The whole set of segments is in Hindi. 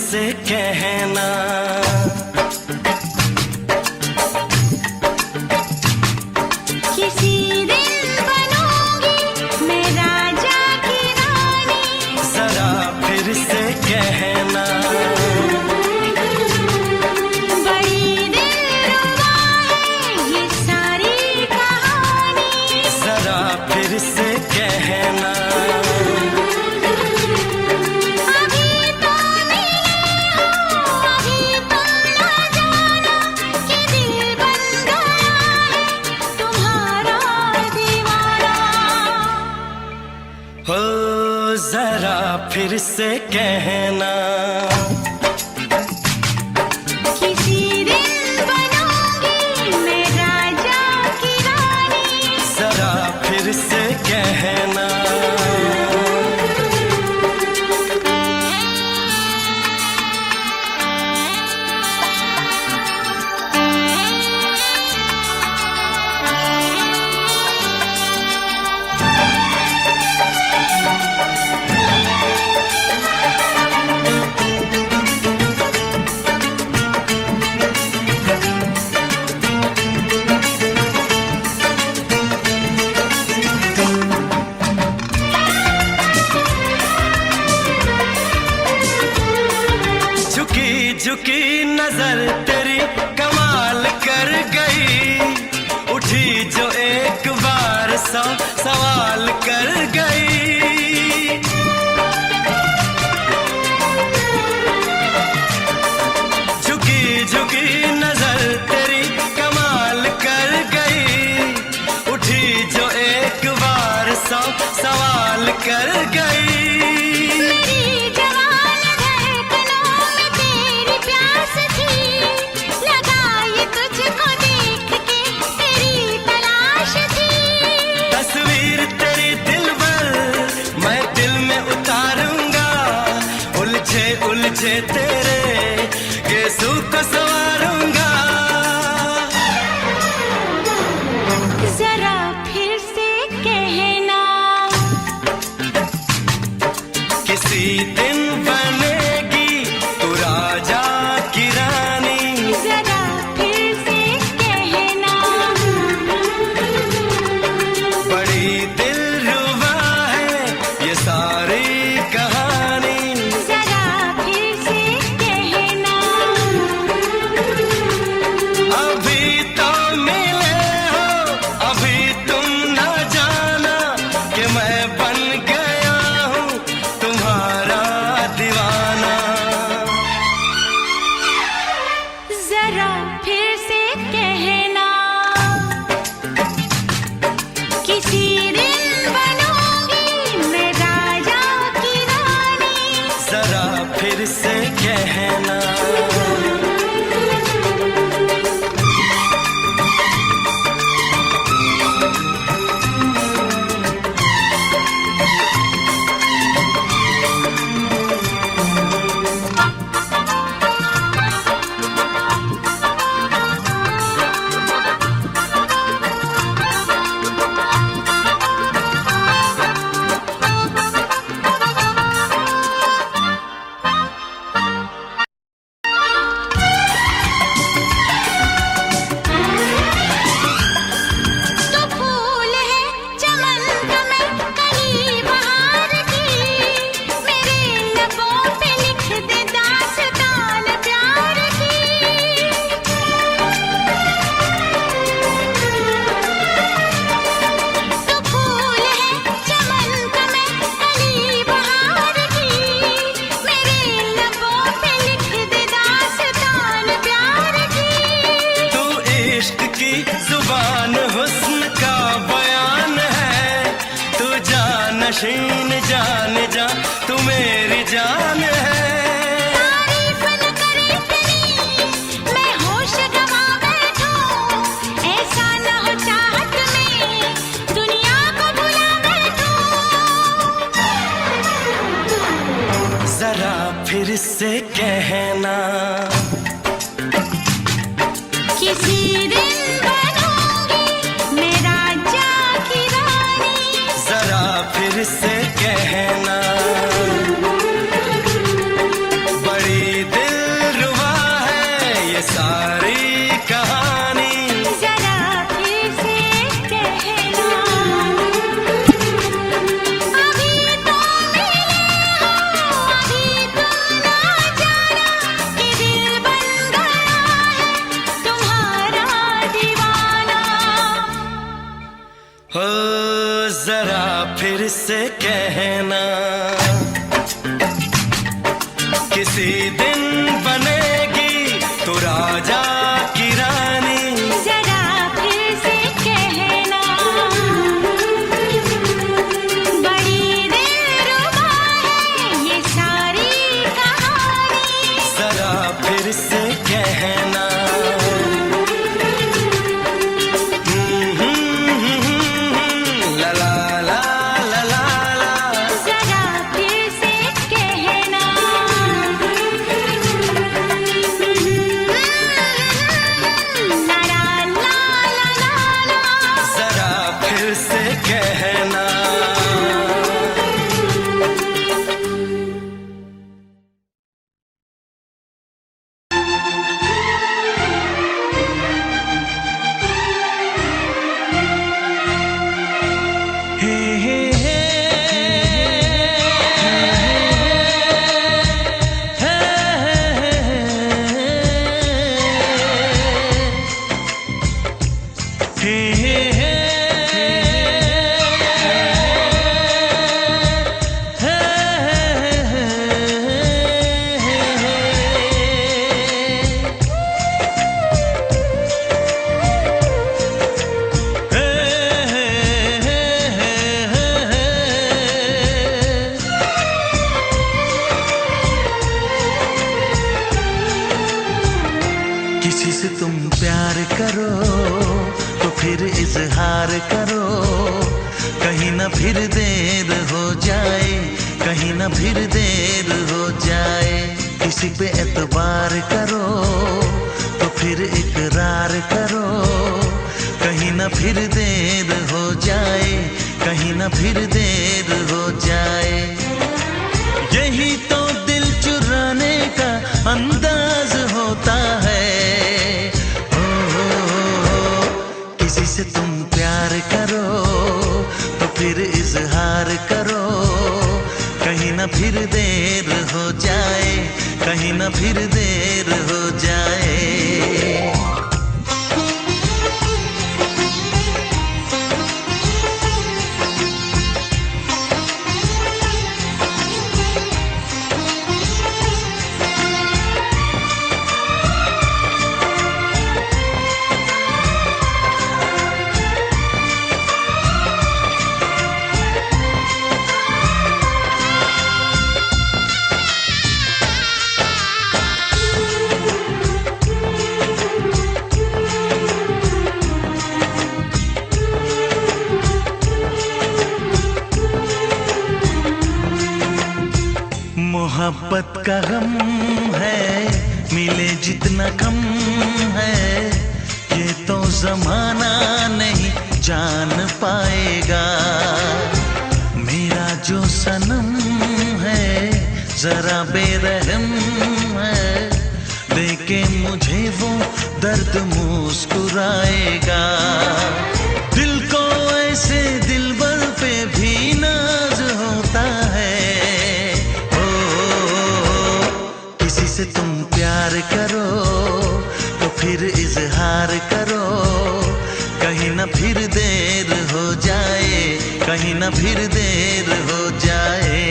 से कहना। किसी दिन बनूंगी मैं राजा की रानी, जरा फिर से कहना। बड़ी दिलरुबा है ये सारी कहानी, जरा फिर से कहना। अभी तो मिले हो, अभी तो ना जाना कि दिल बन गया है तुम्हारा दीवाना। हो जरा फिर से कहना। किसी दिन बनूंगी मैं राजा की रानी, जरा फिर से कहना। झुकी झुकी नजर तेरी कमाल कर गई, उठी जो एक बार सौ सवाल कर गई। झुकी झुकी नजर तेरी कमाल कर गई, उठी जो एक बार सौ सवाल कर गई। मेरी जवान धड़कनों में तेरी प्यास थी, लगाई तुझको देख के तेरी तलाश थी। तस्वीर तेरी दिल भर मैं दिल में उतारूंगा, उलझे उलझे तेरे गेसू को संवारूंगा। जरा फिर से कहना, किसी दिन बनेगी तू राजा की रानी, जरा फिर से कहना। बड़ी दिलरुबा है ये सारी कहानी। जरा फिर से कहना, अभी तो मिले हो, अभी तुम न जाना कि मैं बन गया हूँ तुम्हारा दीवाना। जरा फिर से कहना, किसी दिन बनूंगी मैं राजा की रानी, जरा फिर से कहना। तो फूल है चमन का मैं कली बहार की, मेरे लबों पे लिख दे दास्तान प्यार की। तो फूल है चमन का मैं कली बहार की, मेरे लबों पे लिख दे दास्तान प्यार की। तू इश्क की जुबान हुस्न का बयान है, तू जानशीन जान जा तू मेरी जान है। तारीफ न करे इतनी मैं होश गंवा बैठूं, ऐसा न हो चाहत में दुनिया को भुला बैठूं। जरा फिर से कहना, किसी दिन बनूंगी मैं राजा की रानी, जरा फिर से कहना। बड़ी फिर से कहना, किसी दिन बनेगी तो राजा की रानी। जरा फिर से कहना, बड़ी दिलरुबा है ये सारी कहानी। जरा फिर से कहना, ला ला ला ला ला ला। जरा फिर से कहना, ला ला ला ला ला। जरा फिर से कहना। हे हे हे किसी से तुम प्यार करो तो फिर इजहार करो, कहीं ना फिर देर हो जाए, कहीं ना फिर देर हो जाए। किसी पे एतबार करो तो फिर इकरार करो, कहीं ना फिर देर हो जाए, कहीं ना फिर देर हो जाए। यही तो दिल चुराने का अंदाज होता है। किसी से तुम प्यार करो तो फिर इजहार करो, कहीं ना फिर देर हो जाए, कहीं ना फिर देर हो जाए। मोहब्बत का गम है, मिले जितना कम है, ये तो जमाना नहीं जान पाएगा। मेरा जो सनम है जरा बेरहम है, देके मुझे वो दर्द मुस्कुराएगा। दिल को ऐसे दिलबर पे भी नाज होता है। किसी से तुम प्यार करो तो फिर इजहार करो, कहीं ना फिर देर हो जाए, कहीं ना फिर देर हो जाए।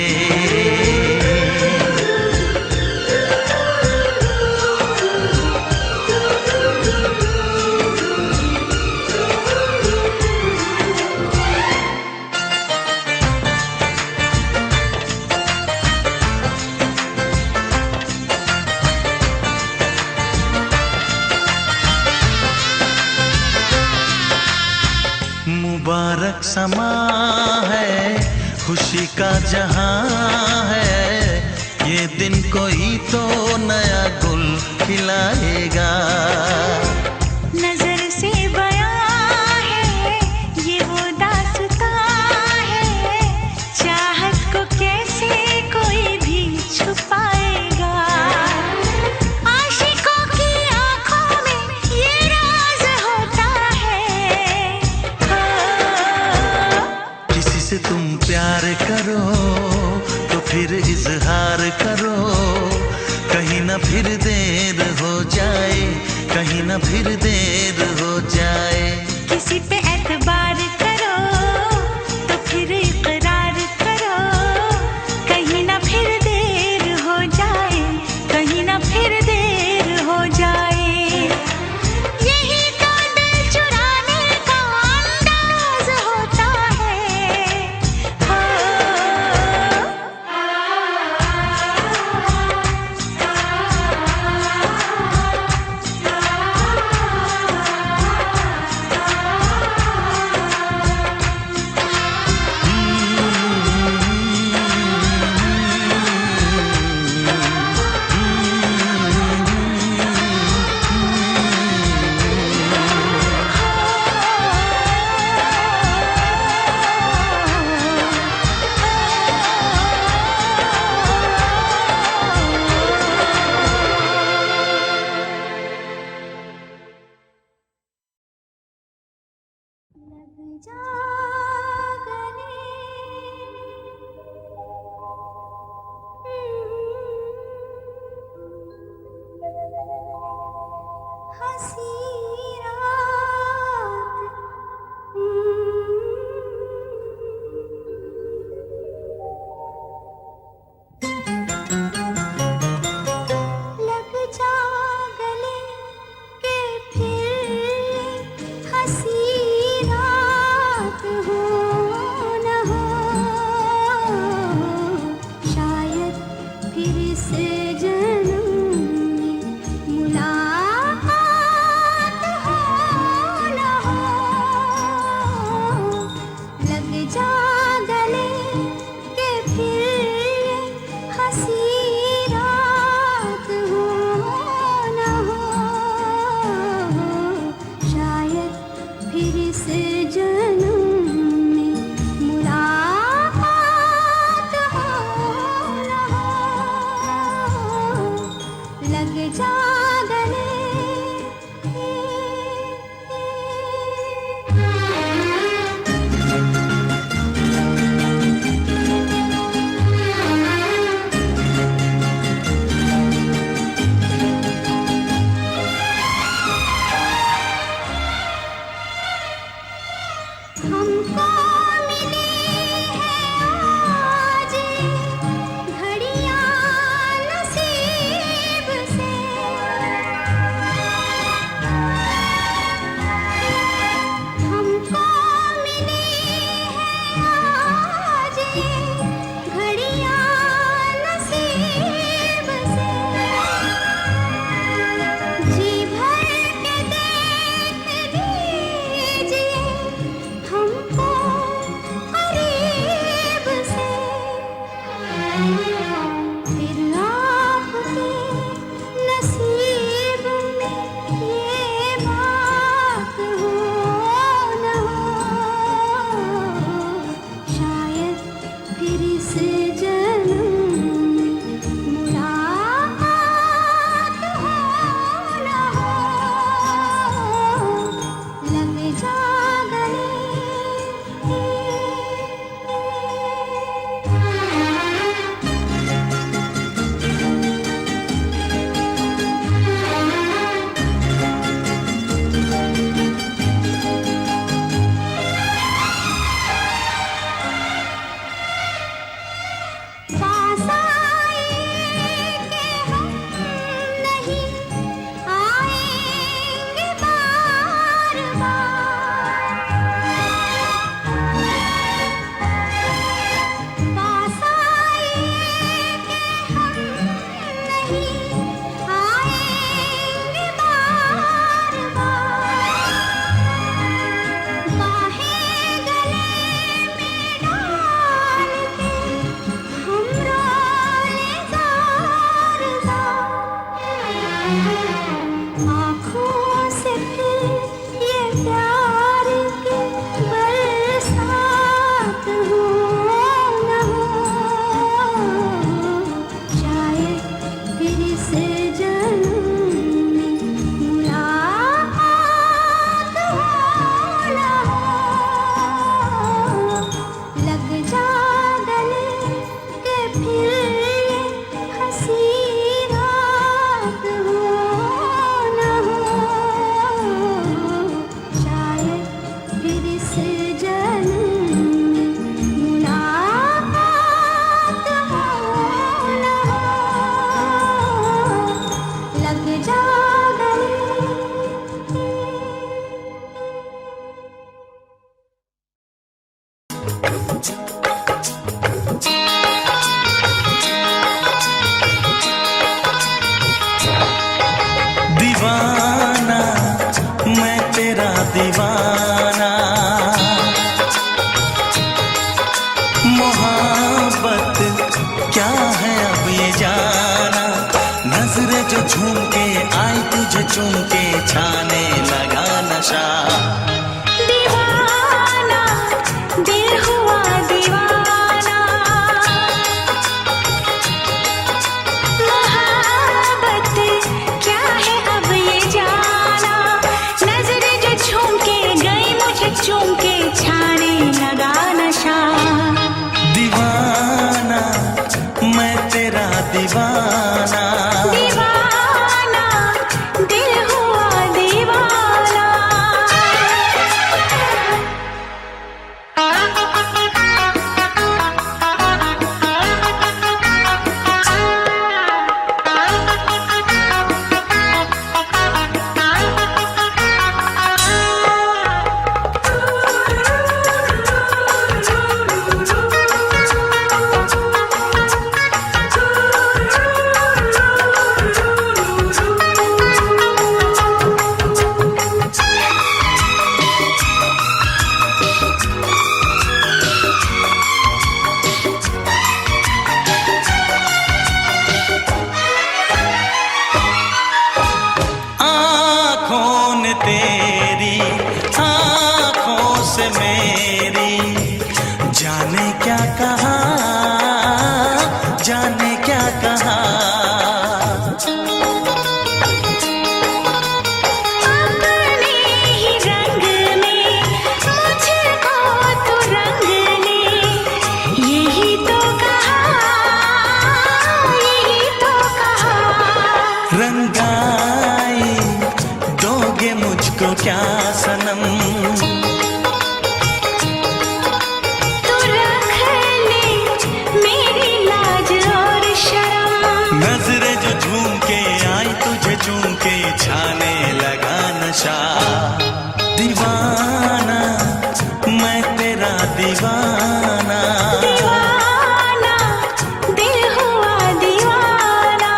मुबारक समा है, खुशी का जहां है, ये दिन कोई तो नया गुल खिलाएगा। नजर से बयां है ये वो दास्तां है, चाहत को कैसे कोई भी छुपाएगा। आशिकों की आंखों में ये राज होता है। किसी से तुम प्यार करो तो फिर इजहार करो, कहीं ना फिर देर हो जाए, कहीं ना फिर देर हो जाए। किसी पे एतबार करो तो फिर इकरार झूम के आई तुझे चूम के छाने लगा नशा। दीवाना दिल हुआ दीवाना, मोहब्बत क्या है अब ये जाना। नजरें जो झूम के गई मुझे चूम के छा मुझको क्या सनम। तू रख ले मेरी लाज और शर्म। नजरें जो झूम के आई तुझे चूम के छाने लगा नशा। दीवाना मैं तेरा दीवाना। दीवाना दिल हुआ दीवाना।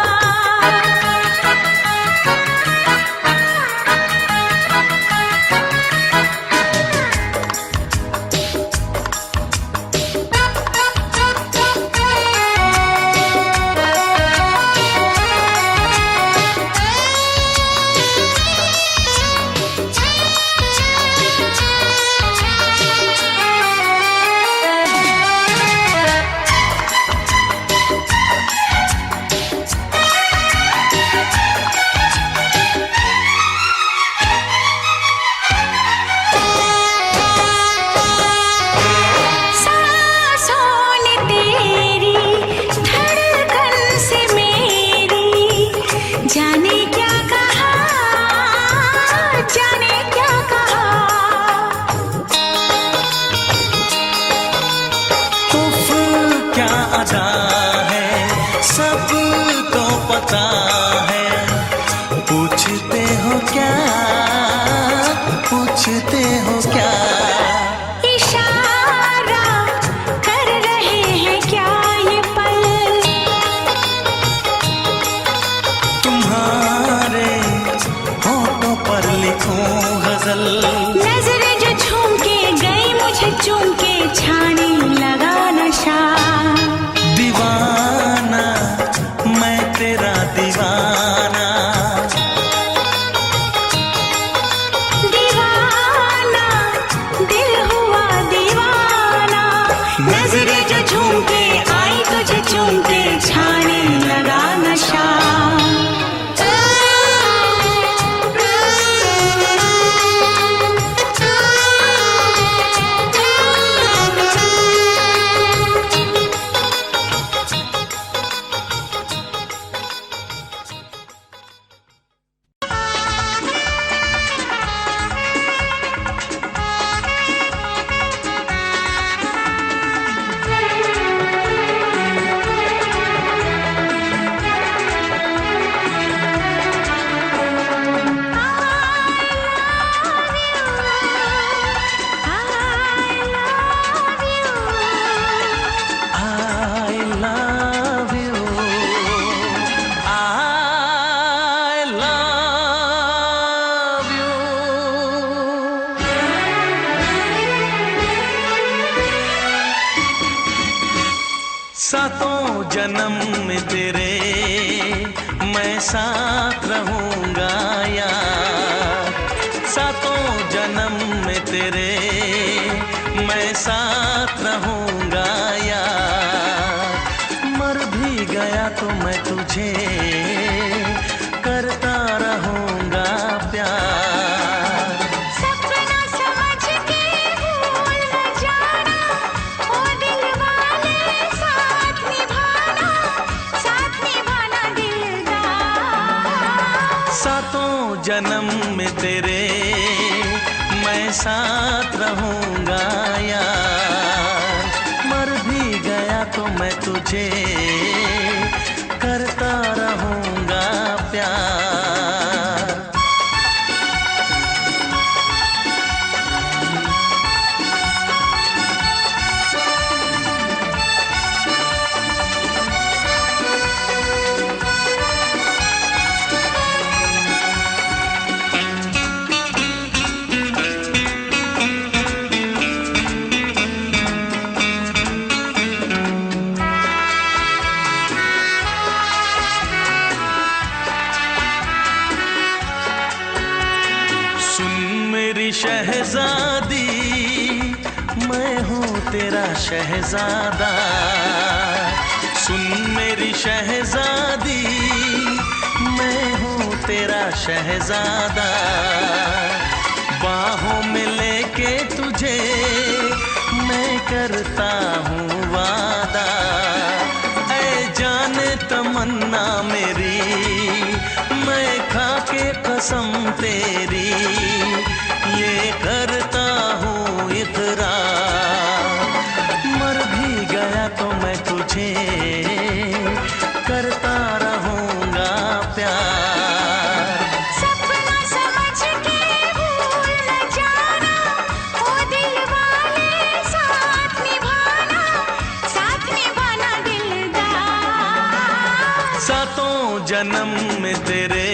जाने क्या कहा, जाने क्या कहा। उफ क्या अदा है सबको पता है। पूछते हो क्या, पूछते हो क्या। इशारा कर रहे हैं क्या ये पल। तुम्हारे होठों पर लिखूं गजल। नजरें जो झूम के गई मुझे चूम के छाने लगा नशा। दीवाना मैं तेरा दीवाना। दीवाना दिल हुआ दीवाना। नजरें जो झूम के आई तुझे चूम के छाने लगा नशा। सातों जन्म में तेरे मैं साथ रहूंगा यार। सातों जन्म में तेरे मैं साथ रहूंगा यार। मर भी गया तो मैं तुझे करता रहूंगा प्यार। सपना समझ के भूल न जाना ओ दिल वाले। साथ निभाना दिलदार। सातों जन्म में तेरे मैं साथ रहूंगा यार। मर भी गया तो मैं तुझे करता रहूंगा प्यार। शहजादी मैं हूँ तेरा शहजादा। सुन मेरी शहजादी मैं हूँ तेरा शहजादा। बाहों में लेके तुझे मैं करता हूँ वादा। ऐ जाने तमन्ना मेरी मैं खा के कसम तेरी। में तेरे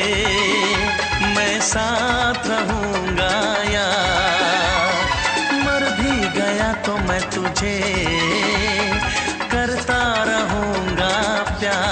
मैं साथ रहूंगा यार। मर भी गया तो मैं तुझे करता रहूंगा प्यार।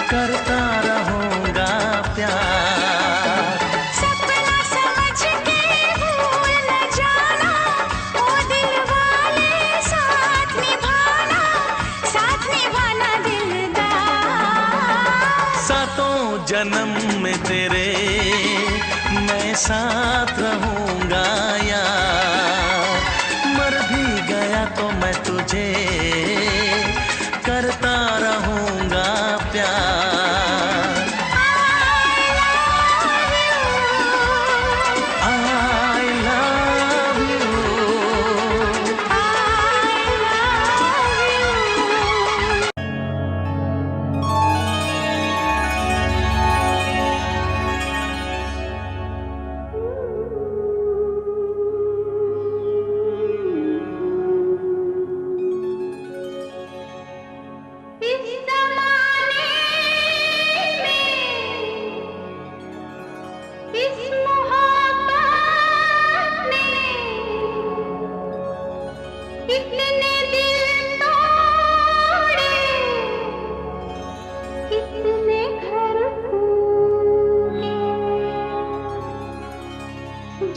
करता रहूंगा प्यार। सपना समझ के भूल न जाना, ओ दिल वाले साथ निभाना दिलदार। सातों जन्म में तेरे मैं साथ रहूंगा यार। मर भी गया तो मैं तुझे करता रहूंगा प्यार। I love you।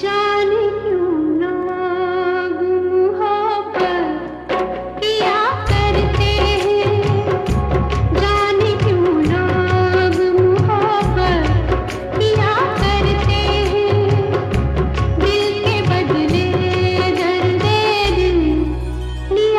जाने क्यों लोग मोहब्बत किया करते हैं, जाने क्यों लोग मोहब्बत किया करते हैं। दिल के बदले दर्द दिल लिया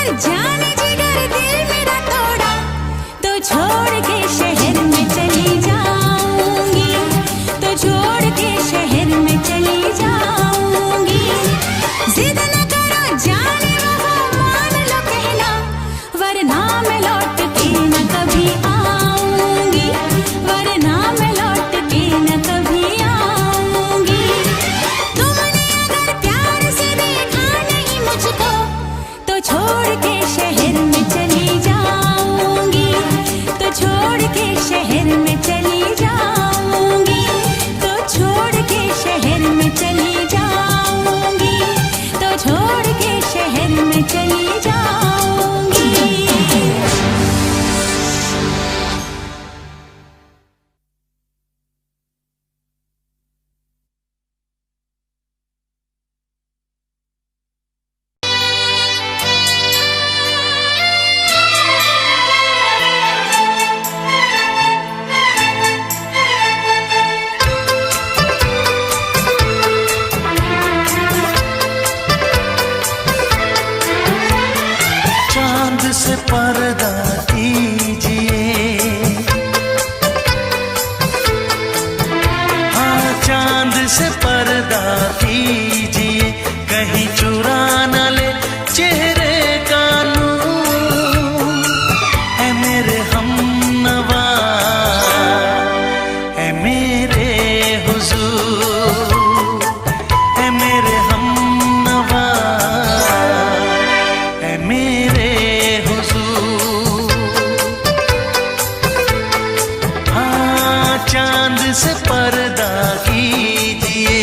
अगर जाने जिगर दिल मेरा तोड़ा तो छोड़ के शहर में चली जाऊंगी, तो छोड़ के शहर में चली जाऊंगी। जिद न करो जाने वो मान लो कहना, वरना मैं लौट के न कभी आऊंगी, वरना मैं लौट के न कभी आऊंगी। तुमने अगर प्यार से देखा नहीं मुझको तो छोड़ के शहर में चली जाऊंगी, तो छोड़ के शहर में चली जाऊंगी, तो छोड़ के शहर में चली जाऊंगी, तो छोड़ के शहर में चली जाऊंगी। चांद से पर्दा कीजिए, हाँ चांद से पर्दा कीजिए, कहीं चुरा न ले चेहरे का नूर। है मेरे हमनवा, है मेरे हुजूर, है मेरे हमनवा, है मेरे हुजूर। हाँ चांद से पर्दा कीजिए।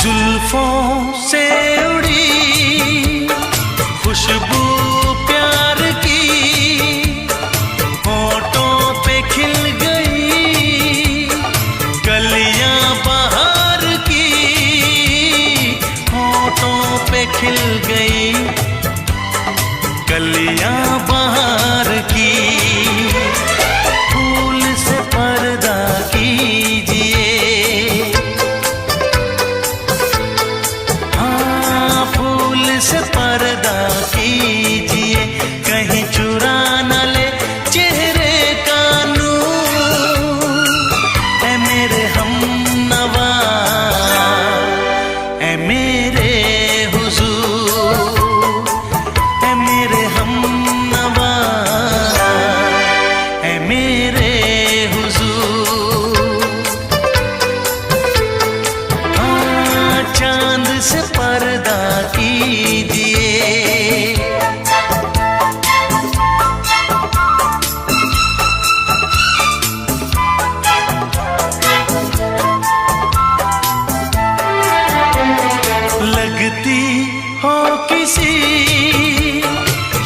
जुल्फों से उड़ी खुशबू प्यार की, होठों पे खिल गई कलियां बहार की, होठों पे खिल गई कलियां बहार की। फूल से पर्दा कीजिए, से पर्दा कीजिए, कहीं चुरा न ले चेहरे का नूर। है मेरे हमनवा, है मेरे हुजूर, है मेरे हमनवा, है मेरे हुजूर। हाँ चांद से पर्दा कीजिए। लगती हो किसी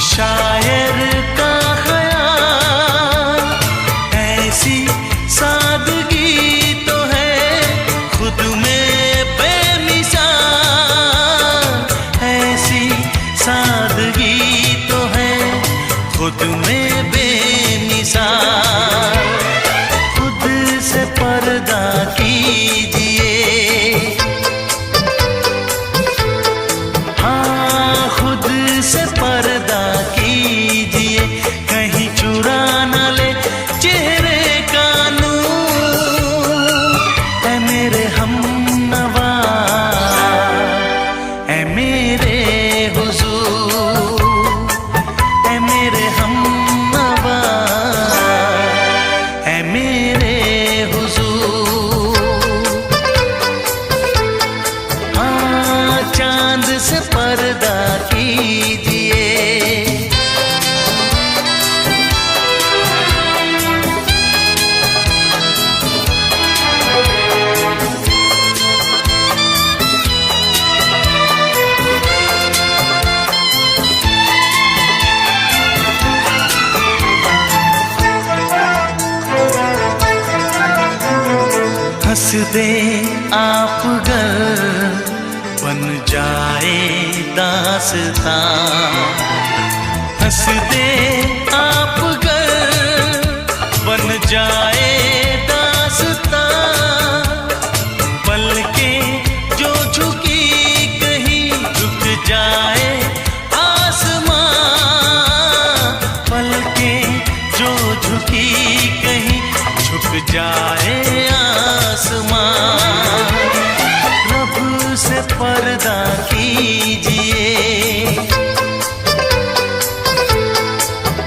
शायर का ख्याल, ऐसी सादगी तो है खुद में बेमिसाल, ऐसी सादगी तो है खुद में बेमिसाल। खुद से पर्दा कीजिए, हाँ खुद से पर्दा कीजिए, कहीं चुरा न ले चेहरे का नूर। है मेरे हमनवा, है मेरे हुजूर, है मेरे हमनवा, है मेरे हुजूर। दे आप गर बन जाए दास्तां, हंस दे आप गर बन जाए दास्तां, पलकें जो झुकी कहीं झुक जाए आसमां, पलकें जो झुकी कहीं झुक जाए आसमां। रब से पर्दा कीजिए,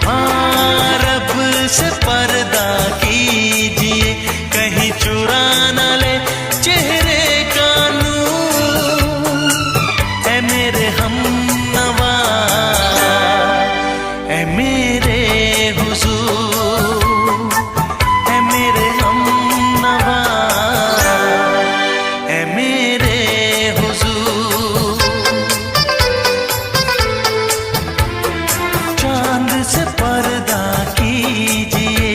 हाँ रब से पर्दा कीजिए, कहीं चुरा न ले चेहरे का नूर। ऐ मेरे हमनवा, ऐ मेरे हुजूर, ऐ मेरे हमनवा, ऐ मेरे हुजूर। चांद से पर्दा कीजिए,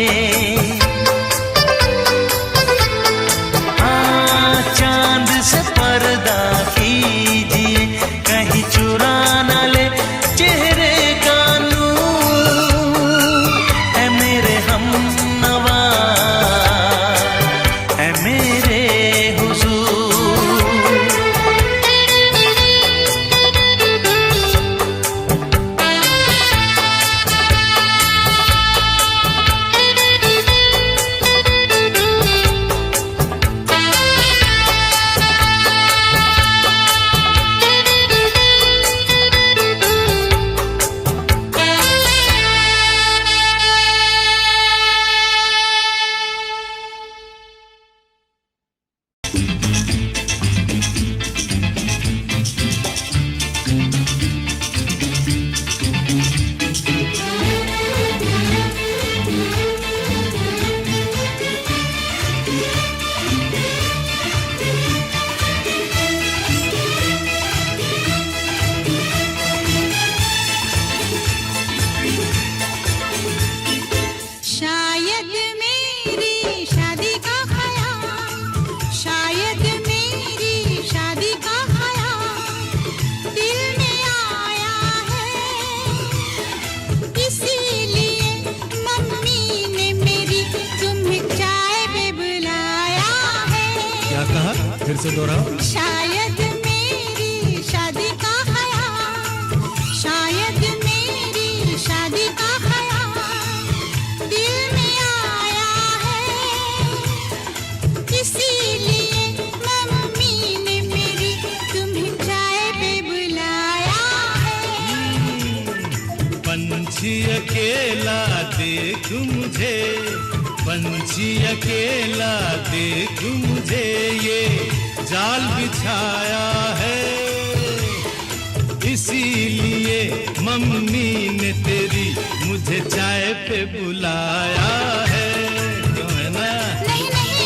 हाँ चांद से पर्दा कीजिए, कहीं चुरा न ले चेहरे का नूर। ऐ मेरे हमनवा, ऐ मेरे हुजूर। शायद मेरी शादी का ख्याल, शायद मेरी शादी का ख्याल दिल में आया है, इसीलिए मम्मी ने मेरी तुम्हें चाय पे बुलाया है। क्या कहा? फिर से दोहराओ। शायद मेरी शादी का ख्याल, शायद मेरी शादी का ख्याल दिल में आया है, इसीलिए मम्मी ने मेरी तुम्हें चाय पे बुलाया है। पंछी अकेला देख मुझे, पंछी अकेला देख मुझे, ये जाल बिछाया है, इसीलिए मम्मी ने तेरी मुझे चाय पे बुलाया है। क्यों है ना? नहीं नहीं,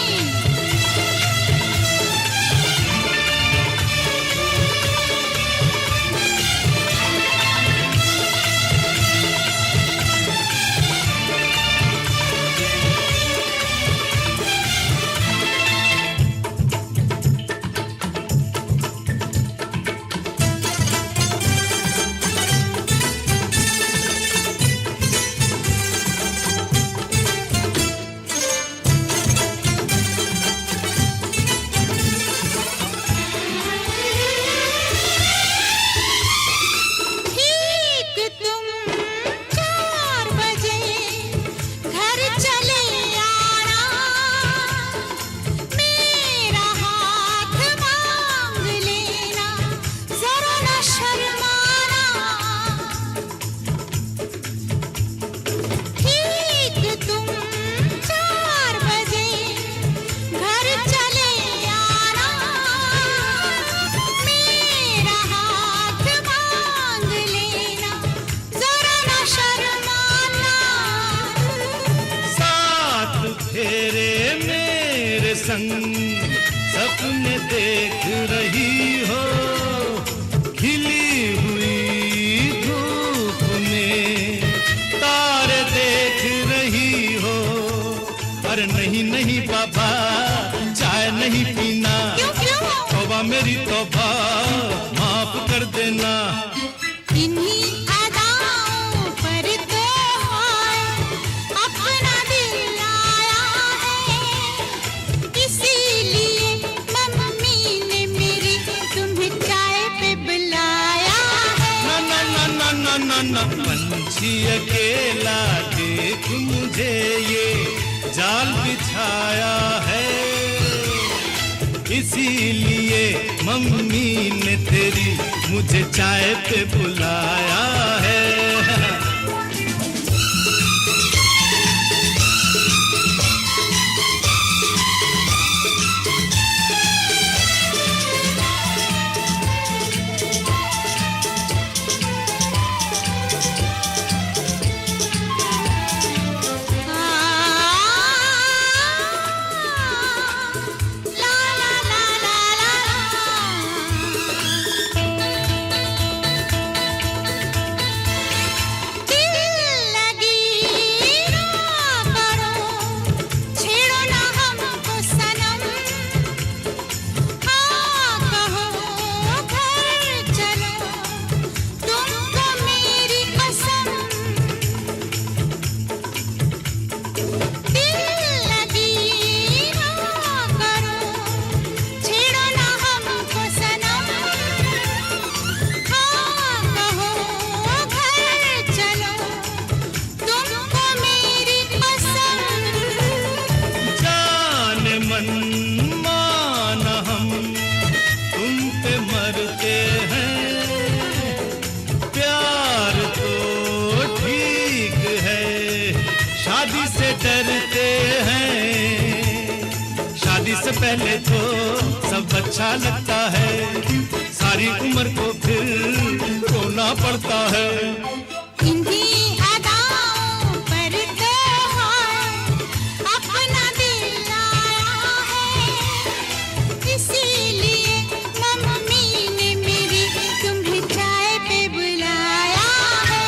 ठीक तुम 4 बजे घर चले आना, मेरा हाथ मांग लेना, जरा न शर्माना। ठीक तुम 4 बजे घर चले आना, मेरा हाथ मांग लेना, जरा न शर्माना। साथ फेरे मेरे संग सपने देख रही हो, खिली हुई धूप में तारे देख रही हो। अरे नहीं नहीं पापा, चाय नहीं मुझे ये जाल बिछाया है, इसीलिए मम्मी ने तेरी मुझे चाय पे बुलाया है। पहले तो सब अच्छा लगता है, सारी उम्र को फिर रोना पड़ता है। इन्हीं अदाओं पर तो अपना दिल आया है, इसीलिए मम्मी ने मेरी तुम्हें चाय पे बुलाया है।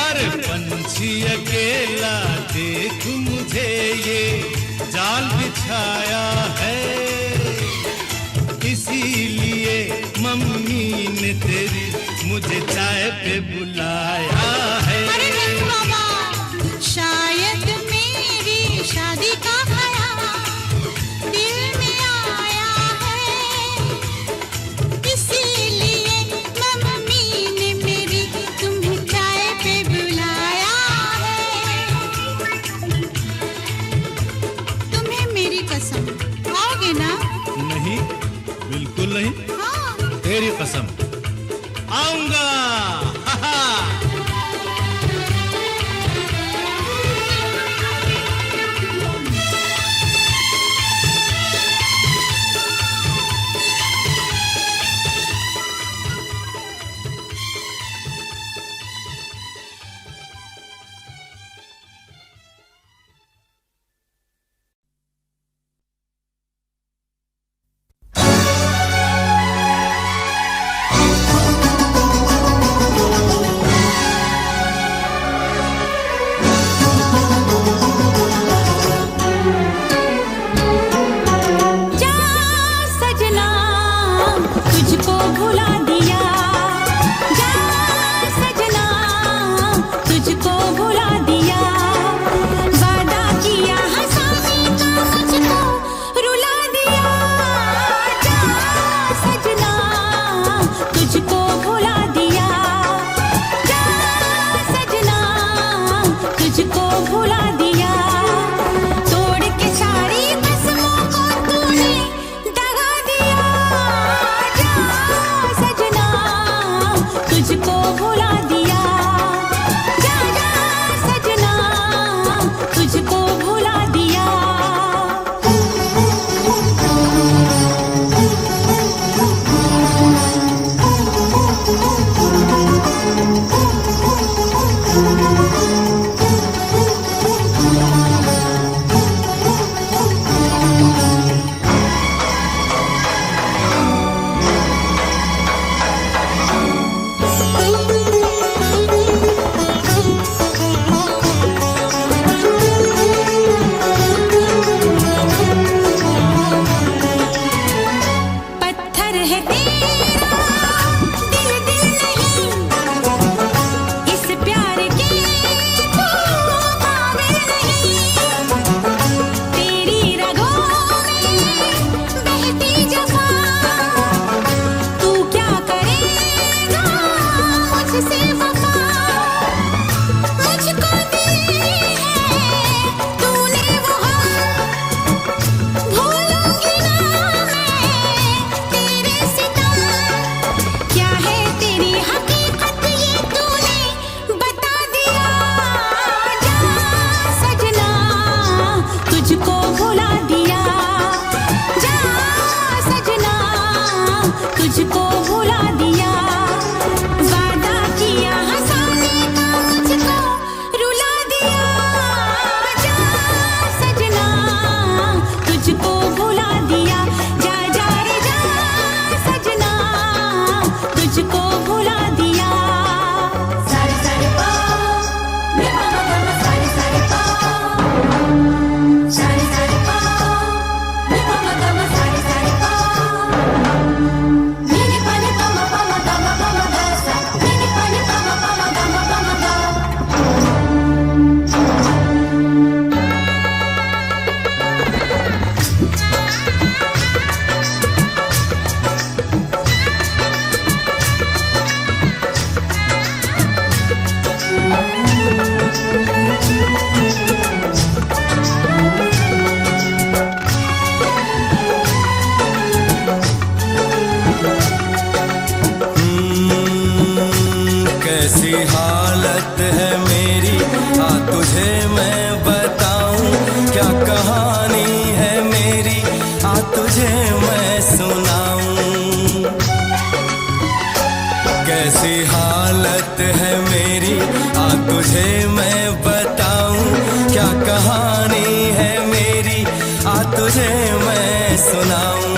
अरे पंछी अकेला देख मुझे ये जाल बिछाया है, इसीलिए मम्मी ने तेरी मुझे चाय पे बुलाया है। अरे नहीं बाबा, शायद मेरी शादी का ख्याल दिल में आया है, इसीलिए मम्मी ने मेरी तुम्हें चाय पे बुलाया है। तुम्हें मेरी कसम, आओगे ना? नहीं, बिल्कुल नहीं। हाँ। तेरी कसम, आऊंगा। हालत है मेरी, आ तुझे मैं बताऊं क्या कहानी है मेरी, आ तुझे मैं सुनाऊं। कैसी हालत है मेरी, आ तुझे मैं बताऊं क्या कहानी है मेरी, आ तुझे मैं सुनाऊं।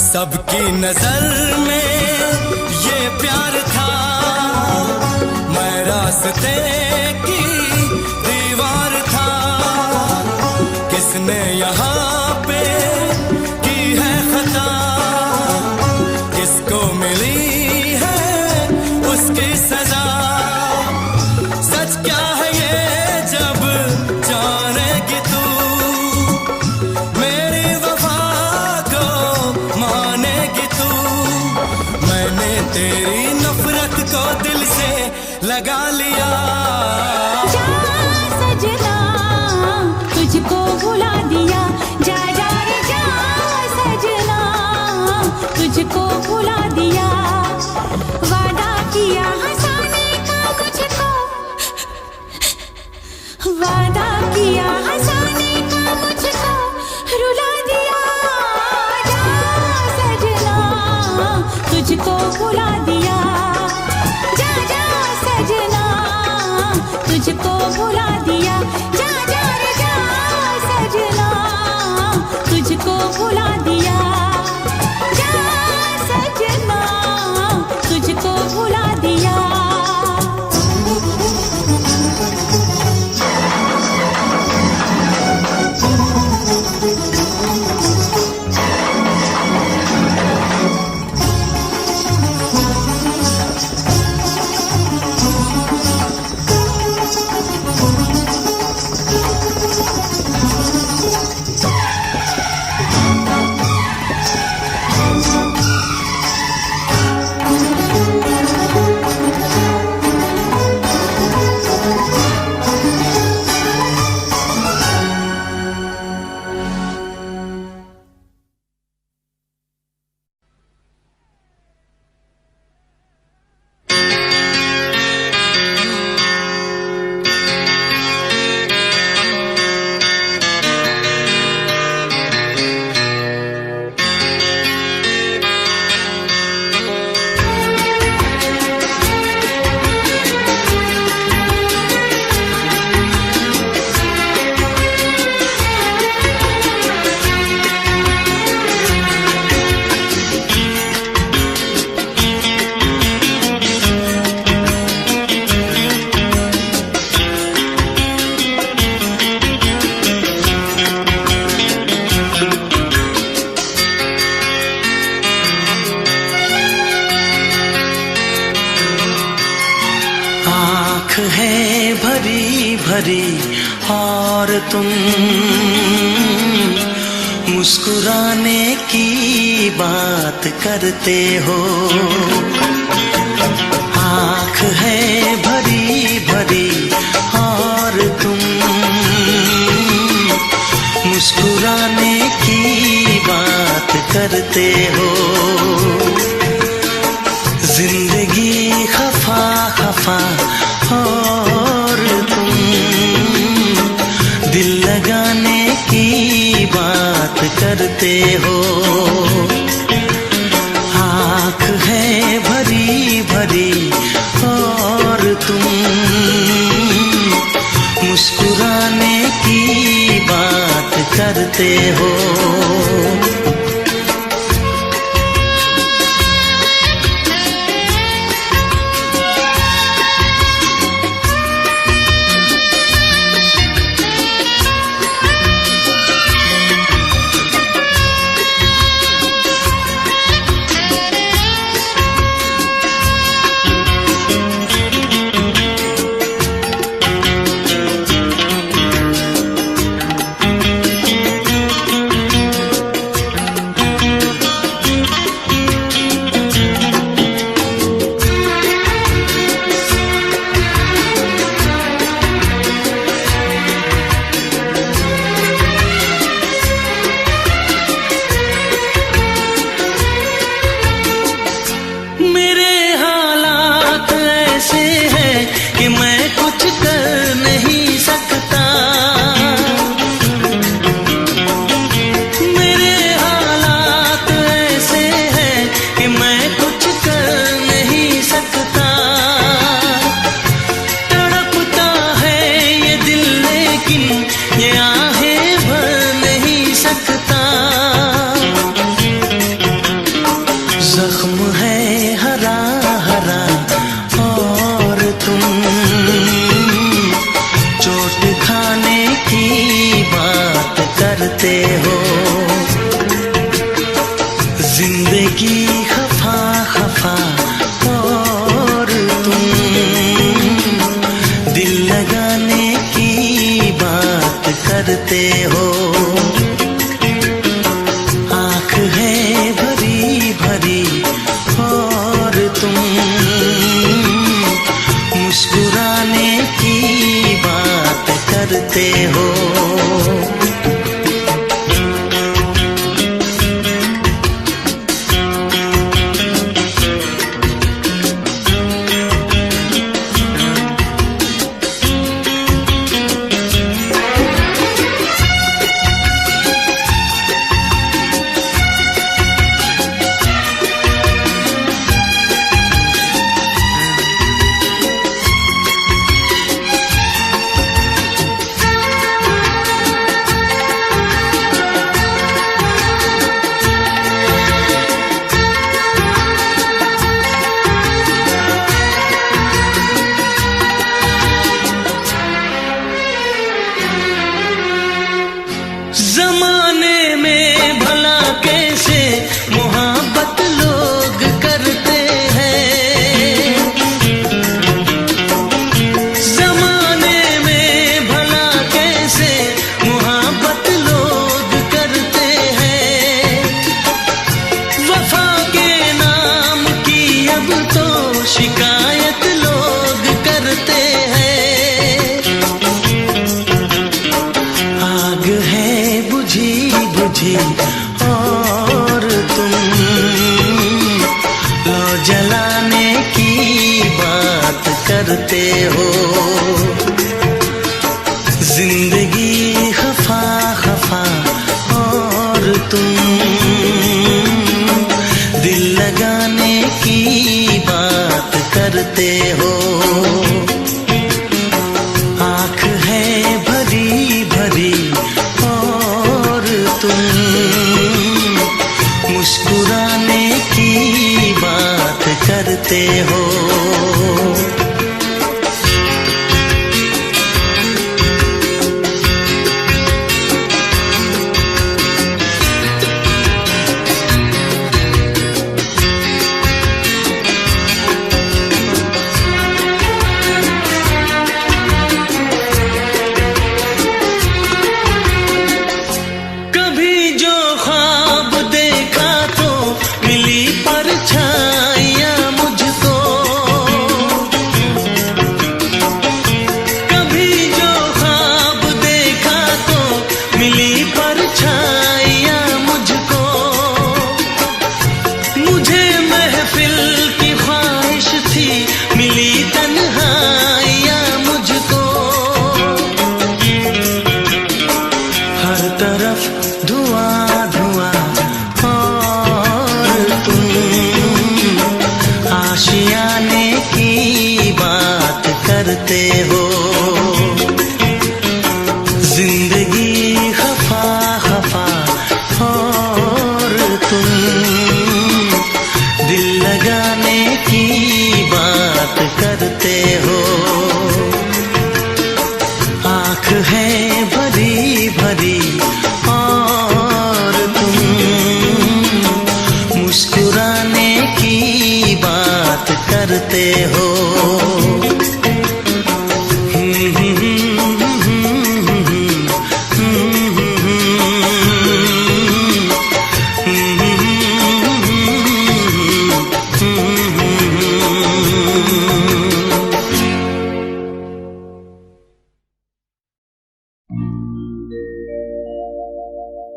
सबकी नजर में ये प्यार था, मैं रास्ते की दीवार था। किसने यहाँ पे की है खता, किसको मिली है उसकी सजा। सच क्या है ये जब जानेगी तू, मेरी वफा को मानेगी तू। मैंने तेरी नफरत को दिल से लगा लिया। जा सजना तुझको भुला दिया, जा जा रे जा सजना तुझको भुला दिया। वादा किया हंसाने का मुझको, वादा किया हंसाने का मुझको रुला दिया। जा सजना तुझको भुला दिया, जा जा सजना तुझको भुला दिया। जा जा रे जा सजना तुझको भुला दिया, जा सजना तुझको भुला दिया। आँख है भरी भरी और तुम मुस्कुराने की बात करते हो। आँख है भरी भरी और तुम मुस्कुराने की बात करते हो। जिंदगी खफा खफा और तुम दिल लगाने की बात करते हो। आँख है भरी भरी और तुम मुस्कुराने की बात करते हो। जिंदगी खफा खफा और तुम दिल लगाने की बात करते हो। आँख है भरी भरी और तुम मुस्कुराने की बात करते हो। जमाने में भला कैसे मोहब्बत लोग करते हैं। जमाने में भला कैसे मोहब्बत लोग करते हैं। वफा के नाम की अब तो शिकायत लोग करते हैं। आग है बुझी बुझी और तुम लो जलाने की बात करते हो। जिंदगी खफा खफा और तुम दिल लगाने की बात करते हो। आँख है भरी भरी और तुम मुस्कुराने की बात करते हो। कभी जो ख्वाब देखा तो मिली परछाइयाँ मुझको। कभी जो ख्वाब देखा तो मिली परछाइयाँ मुझको। मुझे महफिल की ख्वाहिश थी मिली तन्हाइयाँ मुझको। हर तरफ धुआं धुआं और तुम आशियाने की बात करते हो। जिंदगी खफा खफा और तुम दिल लगाने की बात करते हो। आँख है भरी भरी और तुम मुस्कुराने की बात करते हो।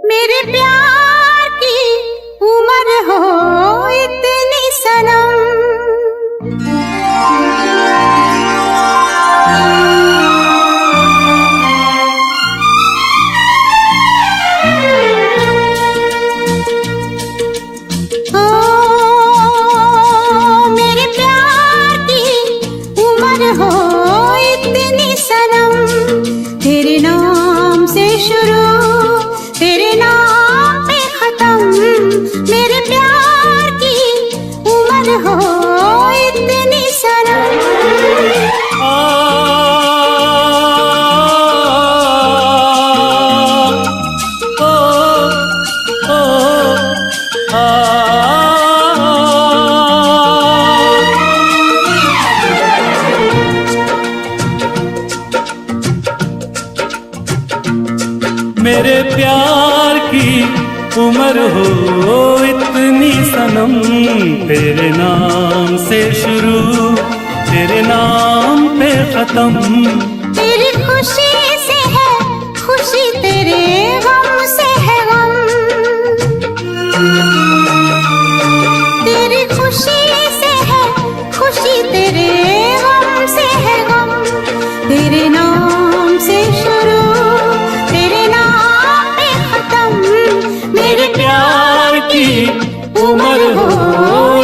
मेरे प्यार की उम्र हो इतनी सनम, उम्र हो इतनी सनम, तेरे नाम से शुरू, तेरे नाम पे खत्म। तेरी खुशी से है खुशी, तेरे गम से है गम। तेरी खुशी से है खुशी, तेरे गम से है गम। तेरे नाम से शुरू, तेरे नाम पे खत्म। मेरे प्यार की उम्र हो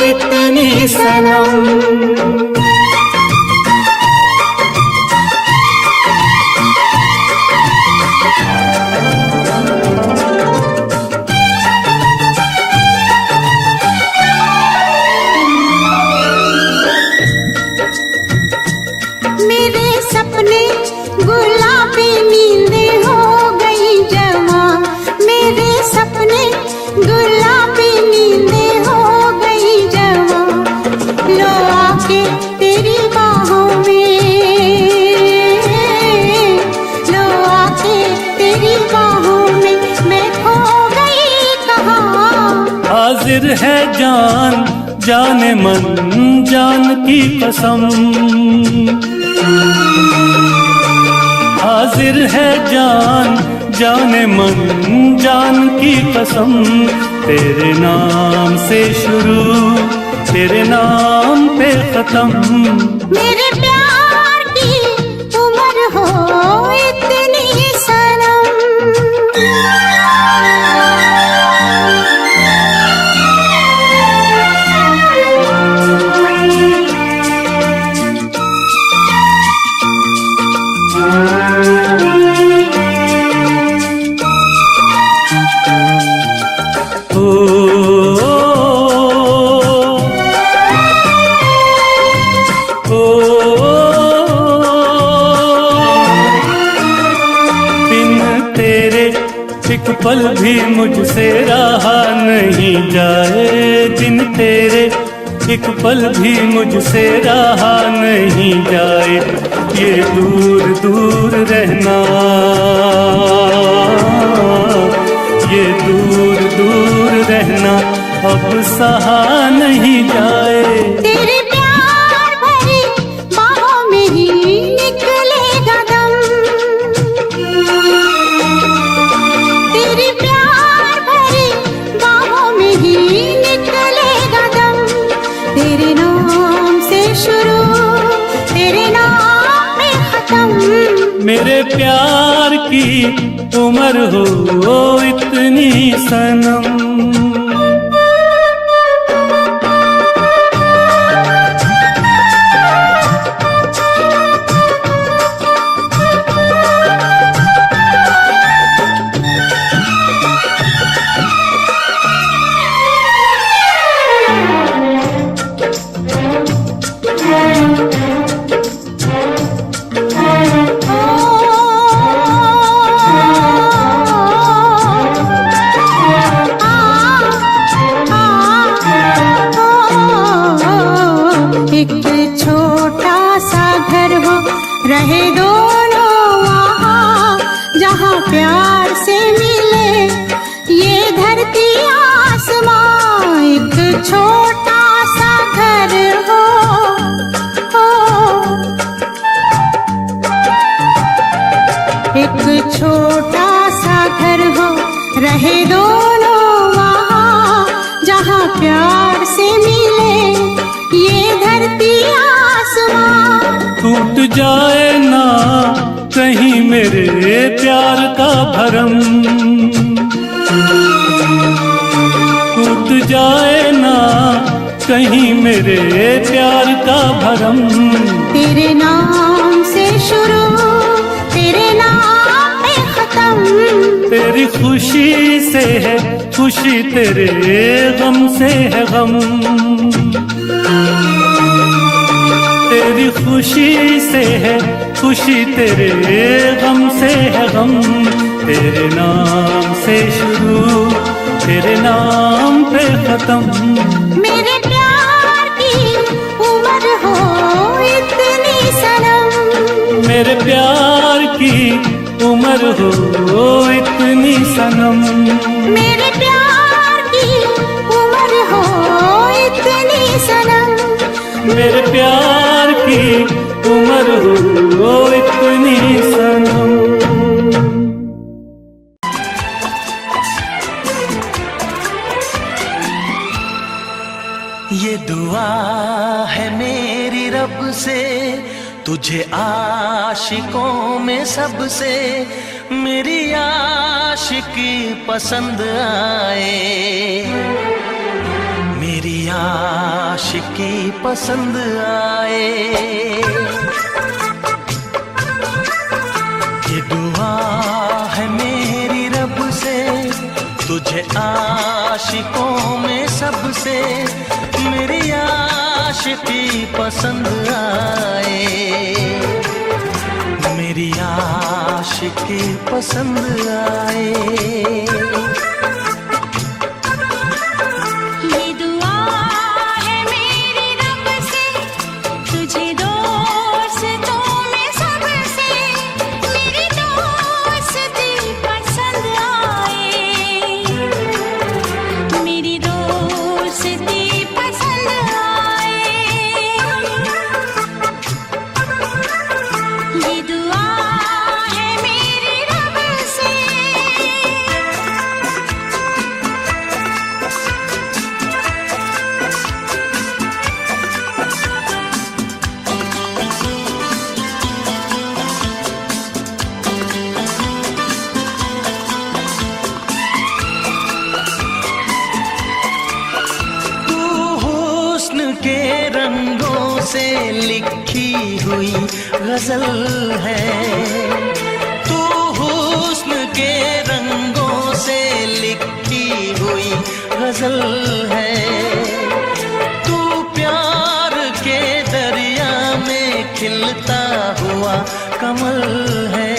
इतनी सनम। मेरे सपने गुलाबी नींदें हो गई जवां। मेरे सपने गुलाबी नींदें हो गई जवां। लो आके तेरी बाहों में, लो आके तेरी बाहों में मैं खो गई कहाँ। हाजिर है जान जाने मन जान की कसम, हाजिर है जान जाने मन जान की कसम। तेरे नाम से शुरू, तेरे नाम पे खत्म। मेरे प्यार की उम्र हो इतनी सनम। एक पल भी मुझसे रहा नहीं जाए, दिन तेरे एक पल भी मुझसे रहा नहीं जाए। ये दूर दूर रहना, ये दूर दूर रहना अब सहा नहीं जाए। तेरे प्यार भरी बाहों में ही निकलेगा दम। तेरे प्यार भरी बाहों में ही निकलेगा दम। तेरे नाम से शुरू, तेरे नाम पे खत्म। मेरे प्यार की उम्र हो इतनी सनम। एक छोटा सा घर हो, रहे दोनों वहाँ जहाँ प्यार से मिले ये धरती आसमां। एक छोटा सा घर हो, एक छोटा सा घर हो, रहे दोनों वहाँ जहाँ प्यार से मिले ये धरती आसमां। टूट जाए ना कहीं मेरे प्यार का भरम, टूट जाए ना कहीं मेरे प्यार का भरम। तेरे नाम से शुरू, तेरे नाम पे खत्म। तेरी खुशी से है खुशी, तेरे गम से है गम। तेरी खुशी से है खुशी, तेरे गम से है गम। तेरे नाम से शुरू, तेरे नाम पे खत्म। मेरे प्यार की उम्र हो इतनी सनम। मेरे प्यार की उम्र उम्र हो इतनी सनम, मेरे प्यार की उम्र हो इतनी सनम, मेरे प्यार की उम्र हो इतनी सनम। ये दुआ है मेरी रब से, तुझे आशिकों में सबसे मेरी आशिकी पसंद आए, मेरी आशिकी पसंद आए। ये दुआ है मेरी रब से, तुझे आशिकों में सबसे मेरी आशिकी पसंद आए, मेरी आशिकी पसंद आए। ये दुआ है मेरी रब से, तुझे दोस्तों में सबसे मेरी दोस्ती पसंद आए, मेरी दोस्ती पसंद आए। ये दुआ है मेरी रब से। तू हुस्न के रंगों से लिखी हुई गजल है, तू हुस्न के रंगों से लिखी हुई गजल है, तू प्यार के दरिया में खिलता हुआ कमल है।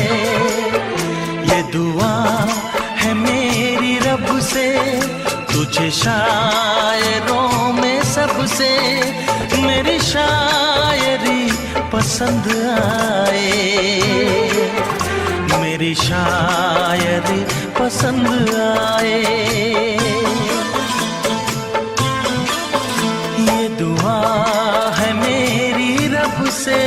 ये दुआ है मेरी रब से, तुझे शायरों में सबसे मेरी शायरी पसंद आए, मेरी शायरी पसंद आए। ये दुआ है मेरी रब से।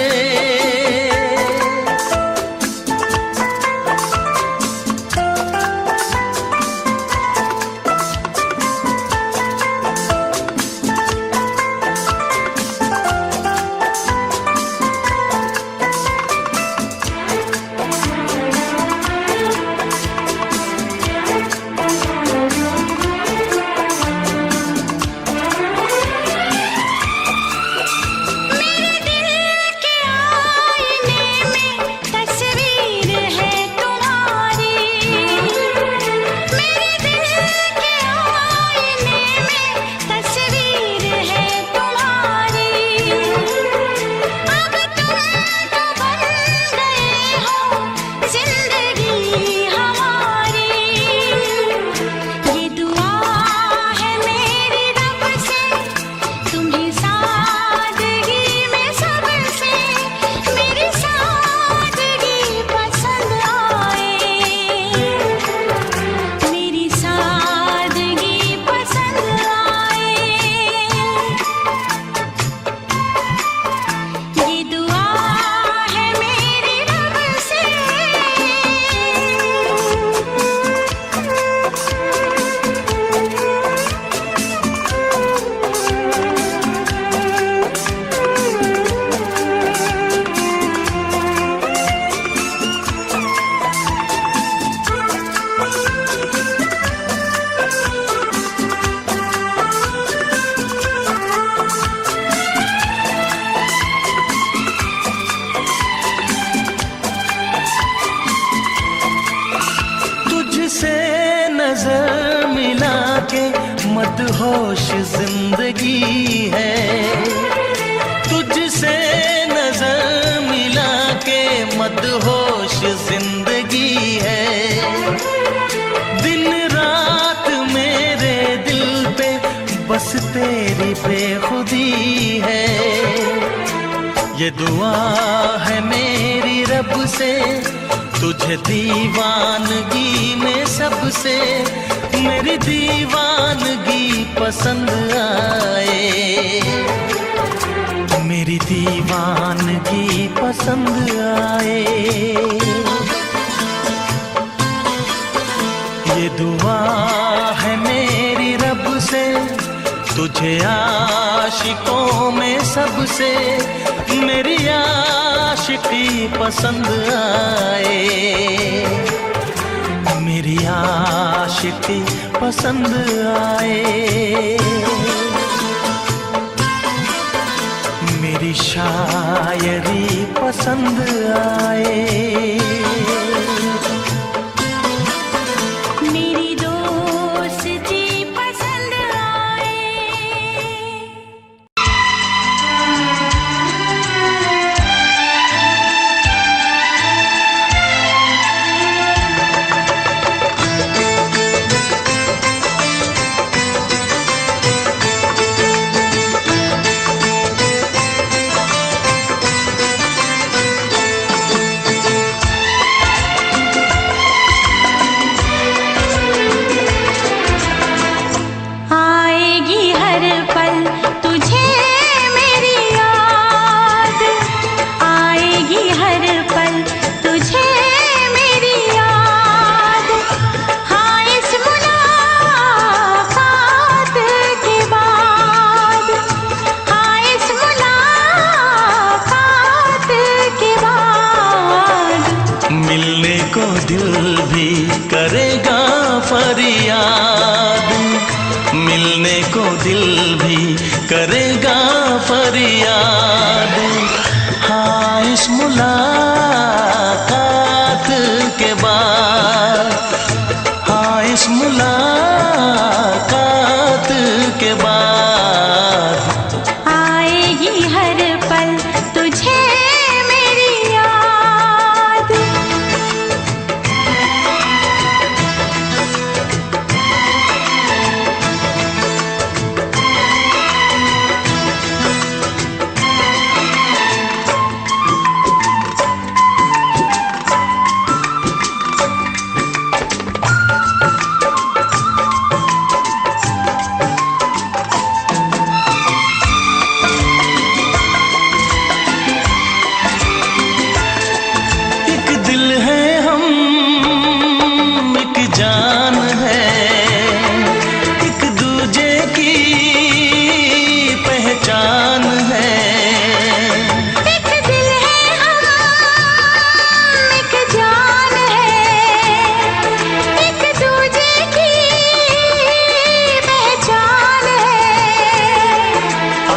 नजर मिला के मदहोश जिंदगी है, तुझसे नजर मिला के मदहोश जिंदगी है। दिन रात मेरे दिल पे बस तेरी बेखुदी है। ये दुआ है मेरी रब से, तुझे दीवानगी में सबसे मेरी दीवानगी पसंद आए, मेरी दीवानगी पसंद आए। ये दुआ है मेरी रब से, तुझे आशिकों में सबसे मेरी आशिकी पसंद आए, मेरी आशिकी पसंद आए। मेरी शायरी पसंद आए, मेरी दोस्ती पसंद आए। आएगी हर पल तुझे मेरी याद, आएगी हर पल तुझे मेरी याद। हाँ इस मुलाकात के बाद, हाँ इस मुलाकात के बाद मिलने को दिल भी करेगा फरियाद, मिलने को दिल भी करेगा फरियाद। हाँ इस मुलाकात के बाद, हाँ इस मुलाकात के बाद आएगी हर पल तुझे मेरी याद। एक दिल है हम, एक जान है, एक दूजे की पहचान है। एक दिल है हम, एक जान है, एक दूजे की पहचान है।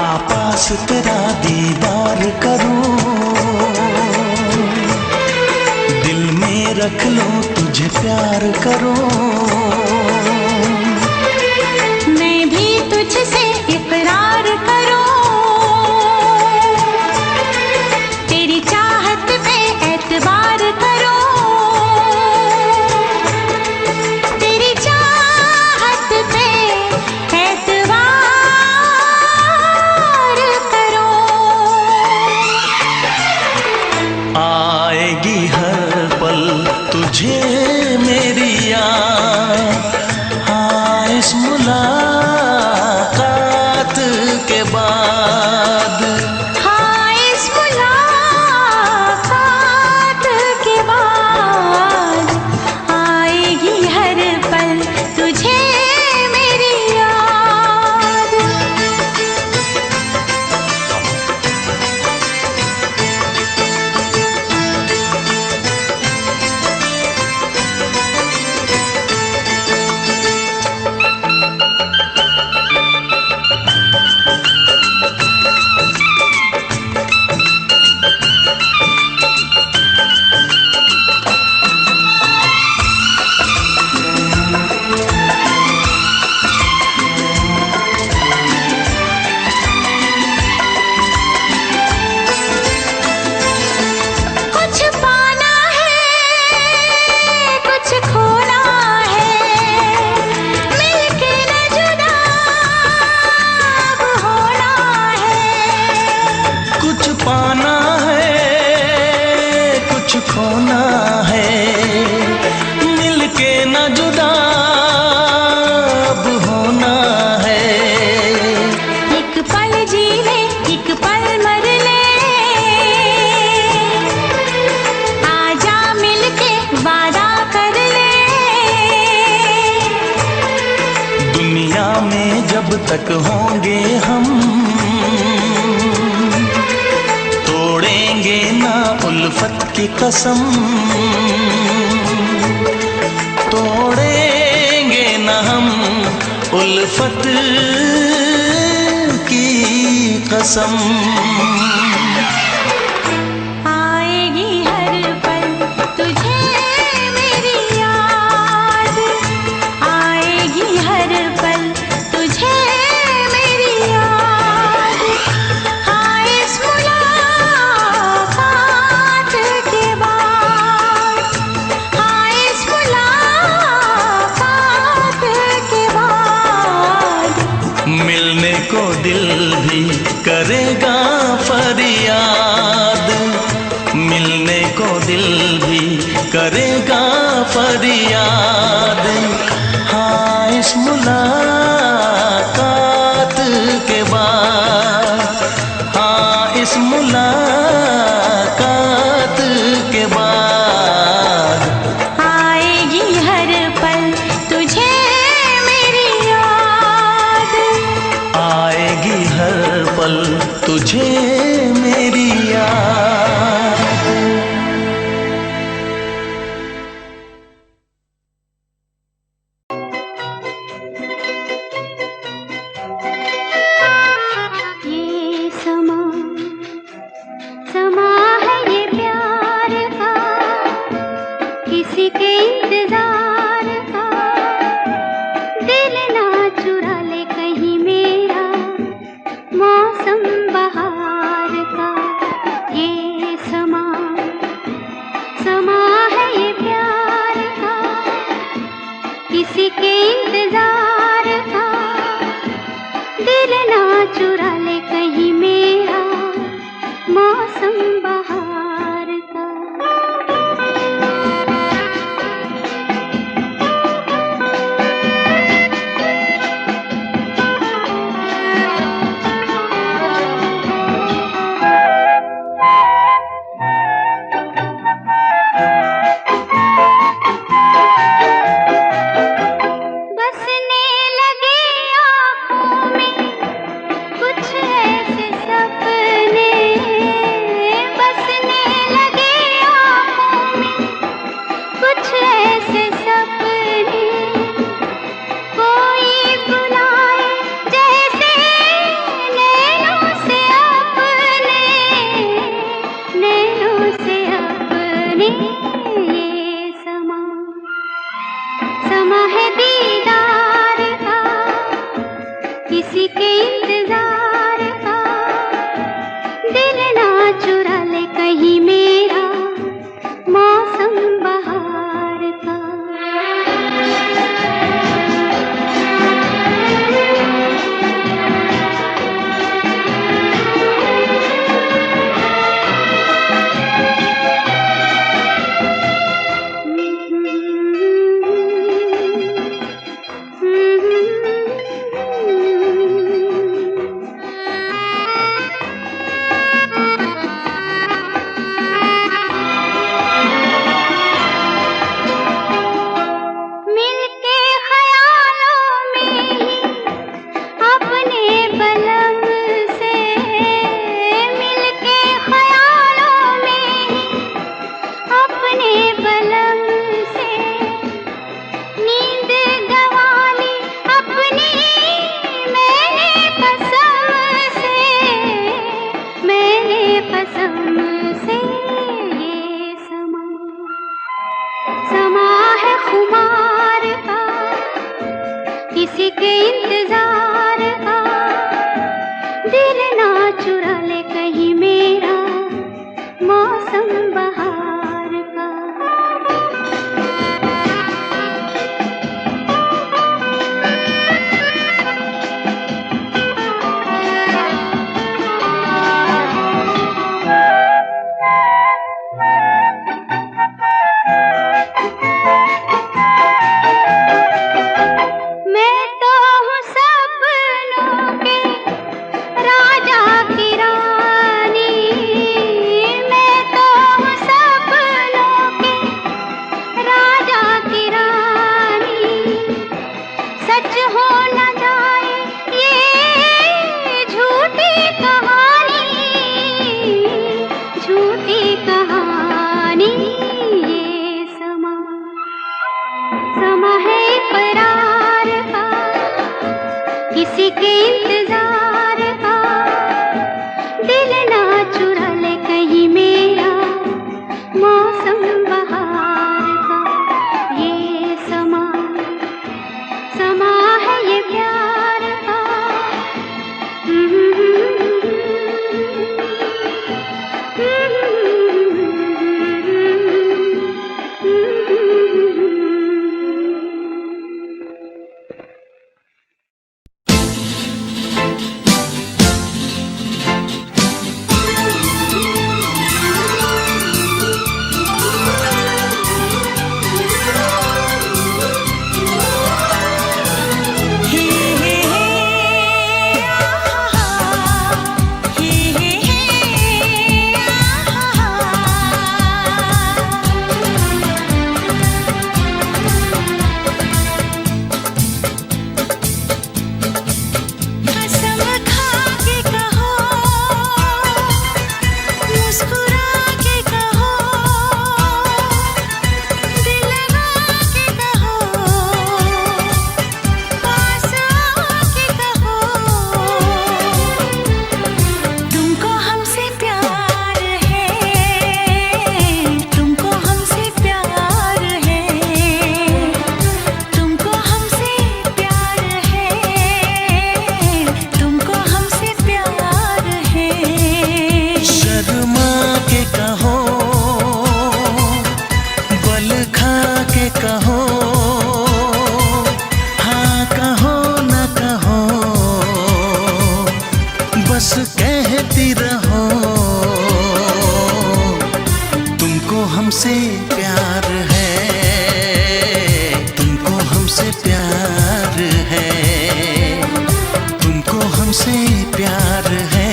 आपास तेरा दीदार करूं, दिल में रख लूं तुझे प्यार करूं। मैं भी तुझसे इकरार करूं, तेरी चाहत पे एतबार करूं, तेरी चाहत पे एतबार करूं। आएगी हर पल तुझे मेरी याद, हाँ इस मुलाकात के बाद। हाँ इस मुलाकात के बाद आएगी हर पल तुझे मेरी याद। खोना है, तक होंगे हम, तोड़ेंगे ना उल्फत की कसम, तोड़ेंगे ना हम उल्फत की कसम। आएगी हर पल तुझे मेरी याद, आएगी हर पल तुझे मेरी याद। हाँ इस मुलाकात के बाद, हाँ इस मुलाकात के बाद मिलने को दिल भी करेगा फरियाद, मिलने को दिल भी करेगा फरियाद। हाँ इस मुलाकात के बाद, हाँ इस मुलाकात के बाद आएगी हर पल तुझे मेरी याद, आएगी हर पल तुझे मेरी याद। ये समा समा है ये प्यार का, किसी के इंतजार का। दिल ना चुरा ले कहीं मेरा मौसम बहार का। ये समा समा है ये प्यार का, किसी के इंतजार का। दिल ना चुरा ले कहीं मेरा मौसम बहार का। बसने लगे आँखों में कुछ ऐसे सपने, बसने लगे आँखों में कुछ ऐसे सपने। कोई बुलाए जैसे नैनों से अपने, नैनों से अपने। ये समा समा है दीदार का, किसी के इंतजार का। दिल ना चुरा ले कहीं मेरा मौसम बहार का। मिलके ख्यालों में ही अपने बलम से, मिलके ख्यालों में ही अपने बलम से। नींद गंवा ली अपनी मैंने कसम से, मैंने कसम से। ये समा समा है खुमार का, किसी के इंतजार का। दिल ना चुरा ले कहीं मेरा मौसम बहार का। मैं तो हूँ सब बस कहती रहो तुमको हमसे प्यार है, तुमको हमसे प्यार है, तुमको हमसे प्यार है,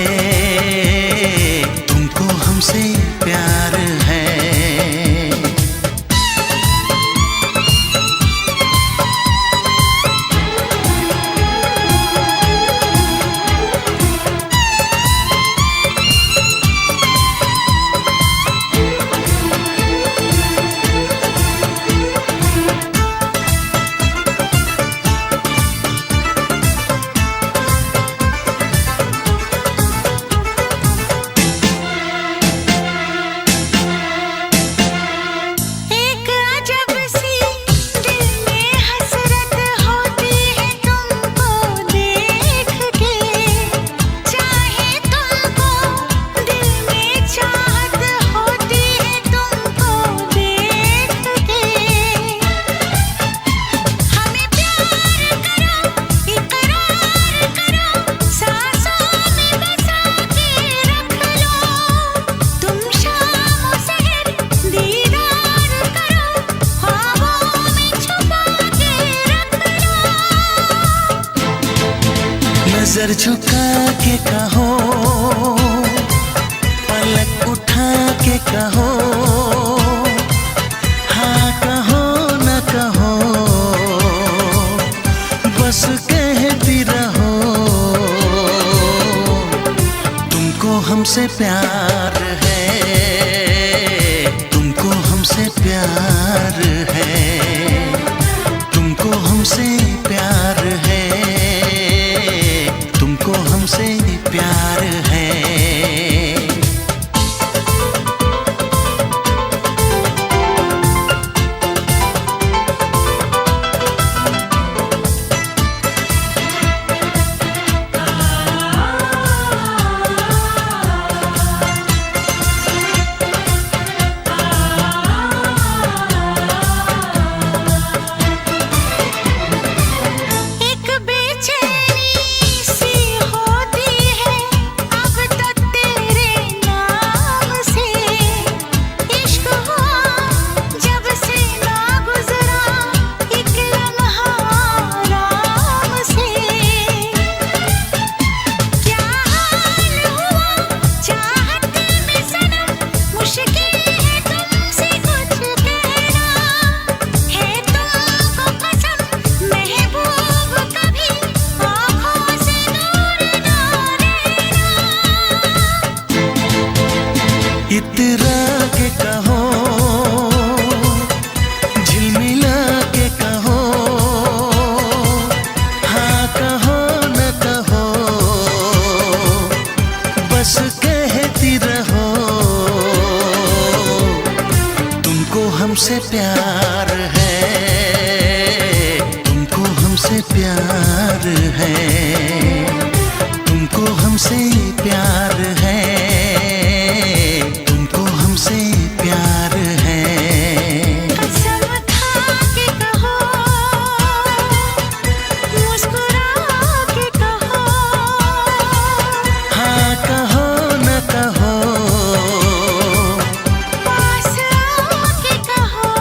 तुमको हमसे प्यार है। नजर झुका के कहो, पलक उठा के कहो, हाँ कहो न कहो, बस कहती रहो तुमको हमसे प्यार है, तुमको हमसे प्यार है, तुमको हमसे प्यार है, तुमको हमसे प्यार है। इतरा के कहो, झिलमिला के कहो, हाँ कहो न कहो, बस कहती रहो तुमको हमसे प्यार है, तुमको हमसे प्यार है, तुमको हमसे प्यार है, तुमको हमसे प्यार है। कसम खा के कहो, मुस्कुरा के कहो, हाँ कहो न कहो, पास आके कहो,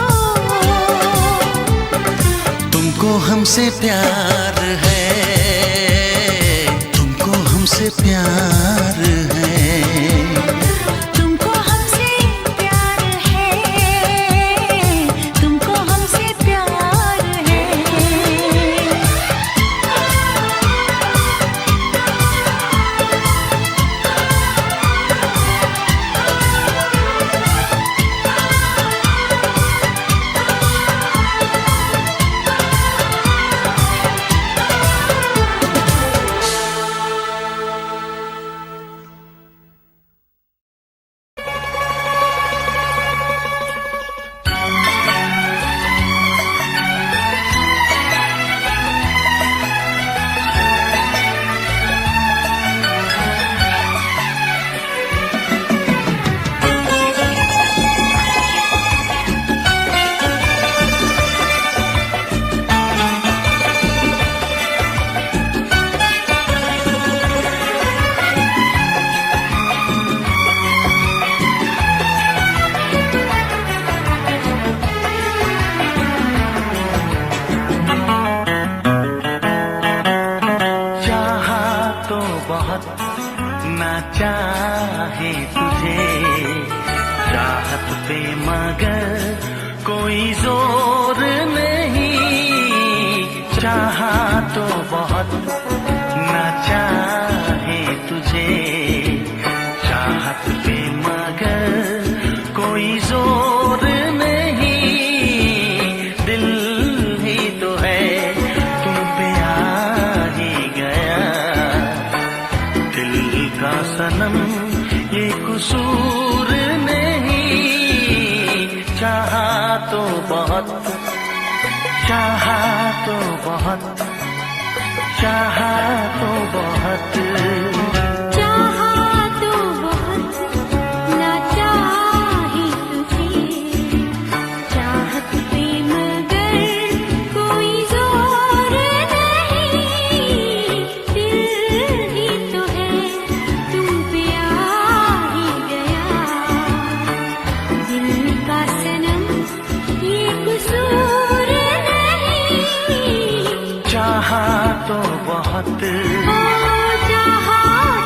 तुमको हमसे प्यार है, तुमको हमसे प्यार है। तुमको हमसे प्यार है, तुमको हमसे प्यार है। बहुत ना चाहे तुझे, चाहत पे मगर कोई जोर नहीं, चाहा तो बहुत ना चाहे तुझे, चाहत पे मगर कोई जोर नहीं, दिल ही तो है तुम पे आ ही गया, दिल का सनम ये कसूर नहीं, चाहा तो बहुत, चाहा तो बहुत, चाहा तो बहुत, चाहा तो बहुत ना चाहे तुझे, चाहत पे मगर कोई जोर नहीं, दिल ही तो है तुम पे आ ही गया, दिल का सनम ये कसूर नहीं, चाहा तो बहुत, चाहा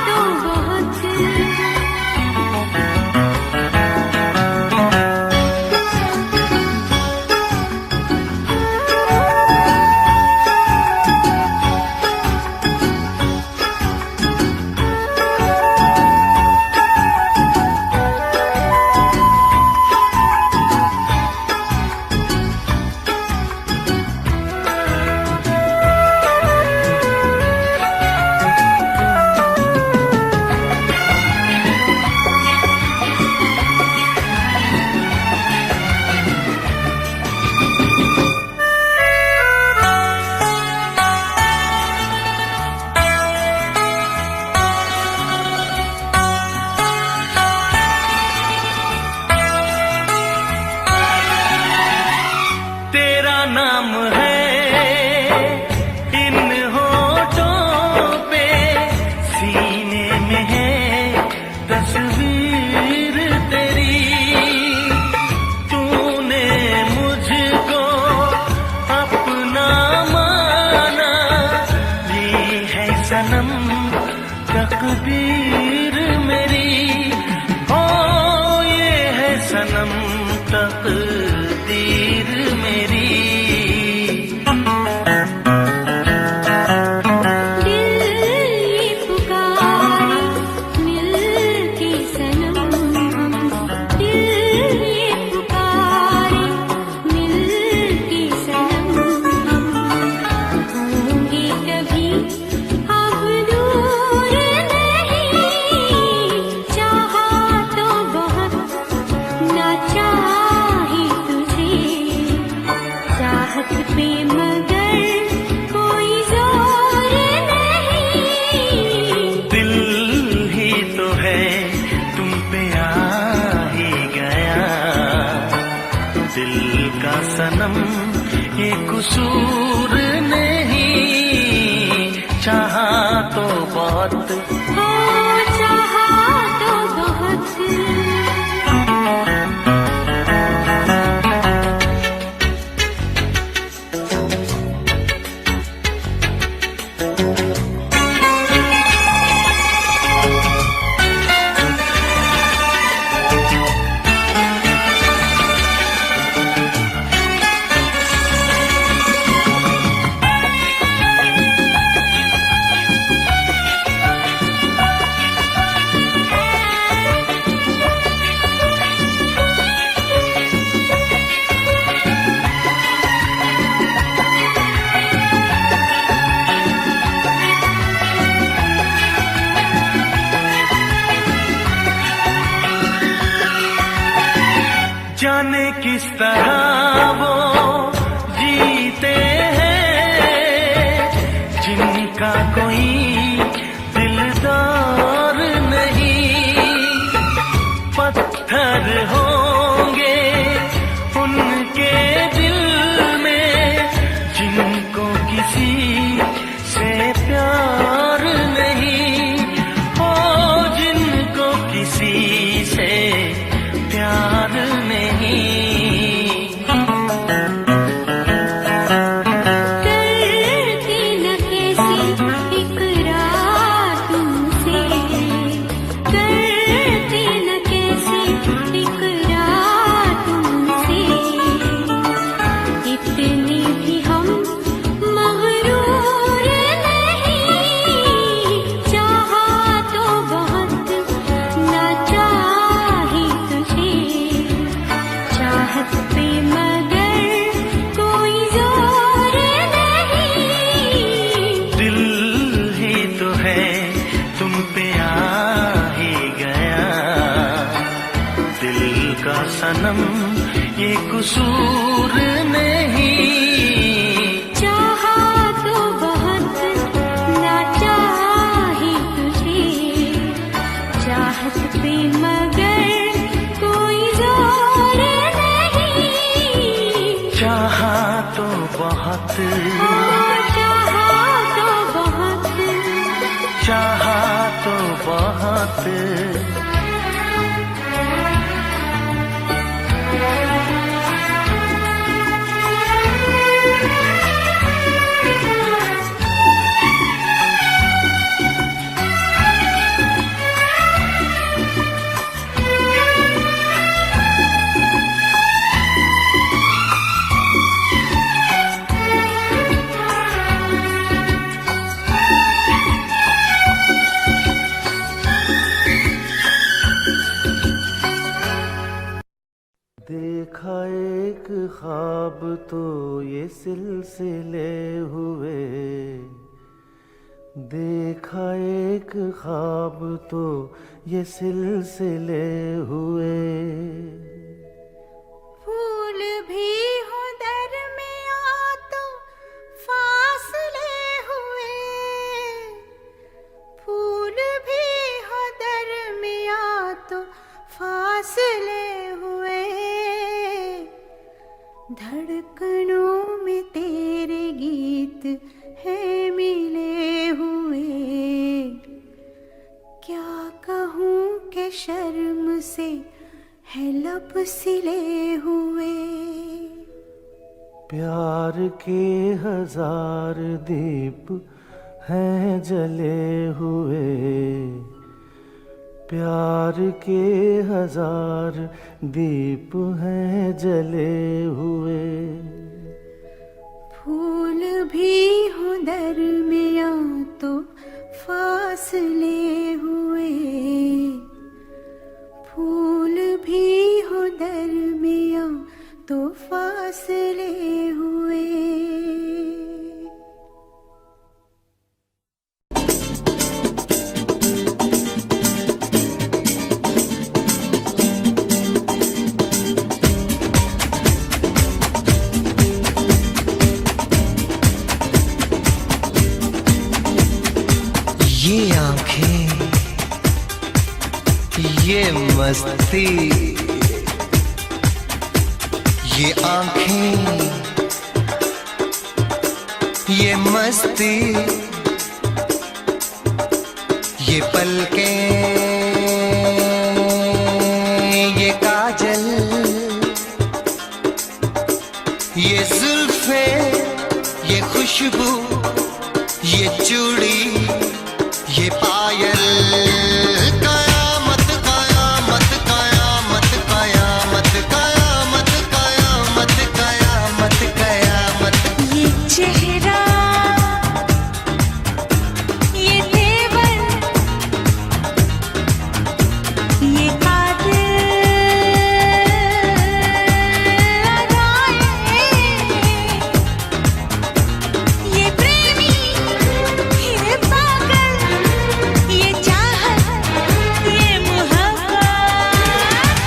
तो बहुत। तेरा नाम है इन होठों पे, सीने में है तस्वीर तेरी, तूने मुझको अपना माना, ये है सनम तकदीर मेरी, ओ ये है सनम तकदीर मेरी, दिल ये पुकारे मिल के सनम, दिल ये पुकारे मिल के सनम, होंगे कभी अब दूर नहीं, चाहा तो बहुत ना चाहे तुझे, चाहत पे मगर कोई जोर नहीं, दिल ही तो है तुम पे आ ही गया, दिल का सनम ये कसूर नहीं, चाहा तो बहुत, हो चाहा तो बहुत। जाने किस तरह वो जीते हैं जिनका कोई दिलदार नहीं, पत्थर होंगे उनके दिल में जिनको किसी से प्यार नहीं, ओ जिनको किसी से प्यार नहीं, सनम ये कसूर नहीं। चाहा तो बहुत ना चाही तुझे, चाहत पे मगर कोई जोर नहीं। चाहा तो बहुत, चाहा तो बहुत, चाहा तो बहुत। देखा एक ख्वाब तो ये सिलसिले हुए, देखा एक ख्वाब तो ये सिलसिले हुए। फूल भी हो दरमिया तो फासले हुए, फूल भी हो दरमिया तो फासले हुए। धड़कनों में तेरे गीत है मिले हुए। क्या कहूँ कि शर्म से है लब सिले हुए। प्यार के हजार दीप हैं जले हुए, प्यार के हजार दीप हैं जले हुए। फूल भी हो दरमिया तो फासले हुए, फूल भी हो दरमिया तो फासले हुए। ये आंखें, ये मस्ती, ये आंखें, ये मस्ती, ये पलकें, ये काजल, ये जुल्फे, ये खुशबू, ये चूड़ी, ये पायल। कयामत कयामत कयामत कयामत कयामत कयामत कयामत कयामत। ये चेहरा, ये तेवर, ये कातिल अदाएं, ये प्रेमी, ये पागल, ये चाहत, ये मोहब्बत।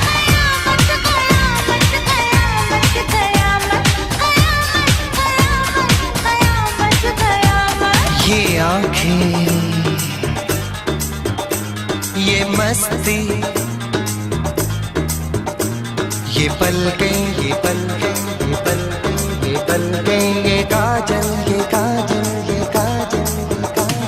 कयामत कयामत कयामत कयामत कयामत कयामत। ये आंखें, ये मस्ती, ये पलकें, ये पलकें, ये पलकें, ये पलकें, ये काजल, ये काजल, ये काजल, ये काजल।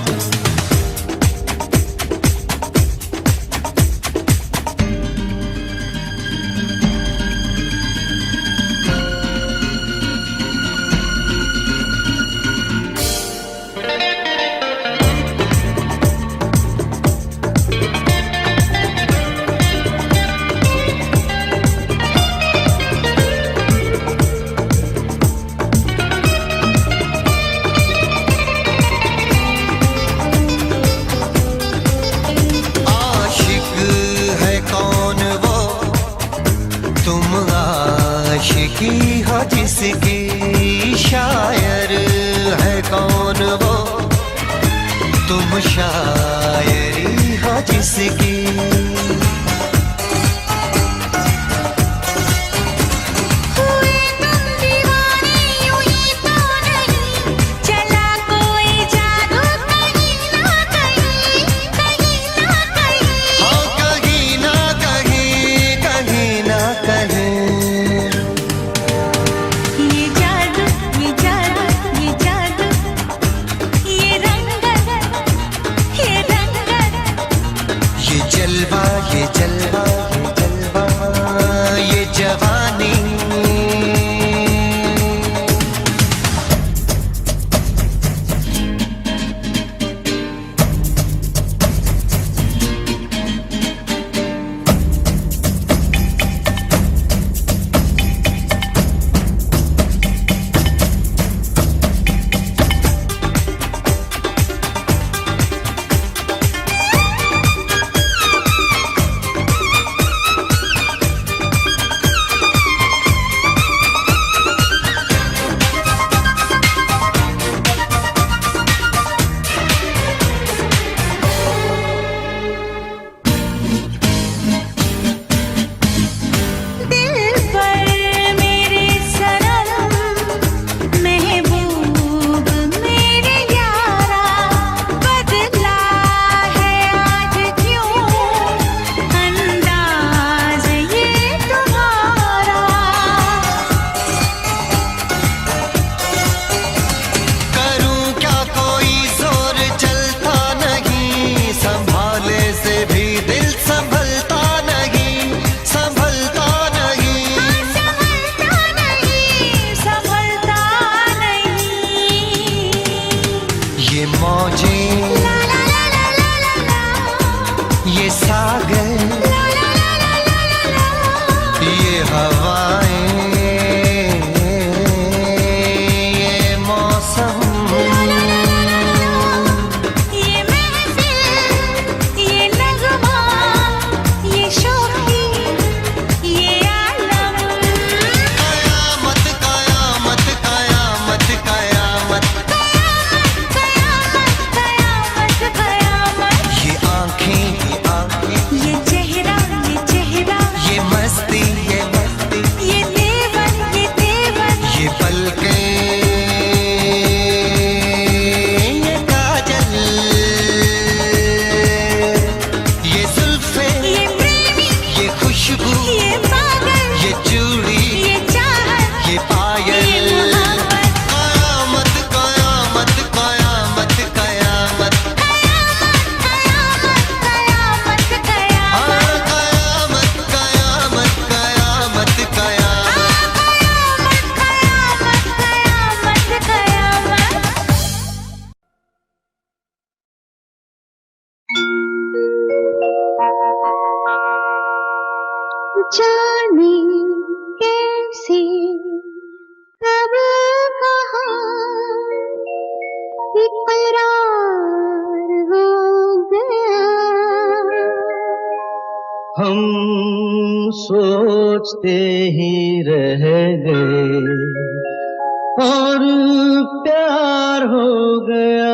आशिकी हो जिसकी, शायर है कौन वो, तुम शायरी हो जिसकी। जलवा ये जवानी। ये सागर ये हवाएं ये मौसम ये महफिल ये नगमा ये शौकी ये आलम। कयामत कयामत कयामत कयामत कयामत कयामत ये आँखें ये चेहरा ये मस्ती ये देवन ये पलकें ये काजल ये जुल्फे ये प्रेमी ये खुशबू ये पागल ये चूड़ी ये चाहत ये पायल ये मोहब्बत। कयामत कयामत कयामत कयामत कयामत कयामत कयामत कयामत कयामत कयामत कयामत कयामत कयामत। जाने कैसे कब कहाँ इकरार हो गया। हम सोचते ही रह गए और प्यार हो गया।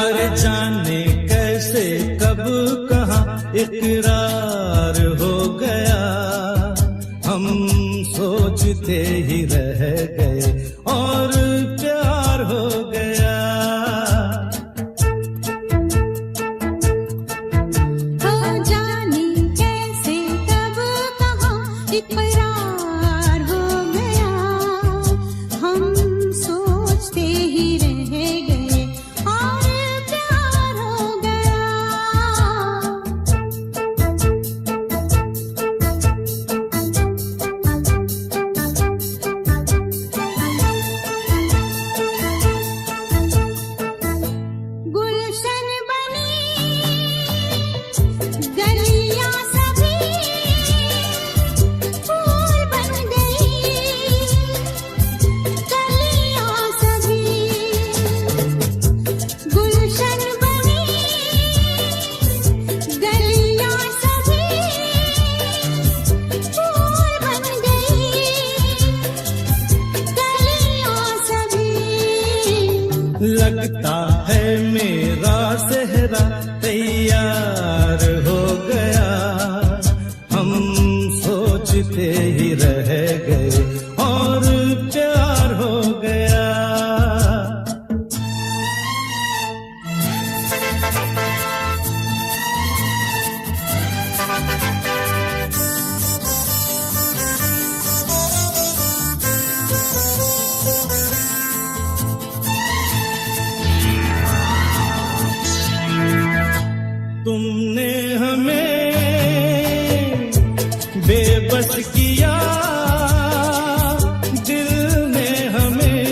अरे जाने कैसे कब कहाँ इकरार हो गया। हम सोचते ही रह गए और प्यार हो गया। हो जाने कैसे कब कहाँ इकरार हो गया। हम सोचते ही रह गए और प्यार हो गया। तैयार हो गया, हम सोचते ही रह गए और प्यार हो गया। तुमने हमें बेबस किया, दिल ने हमें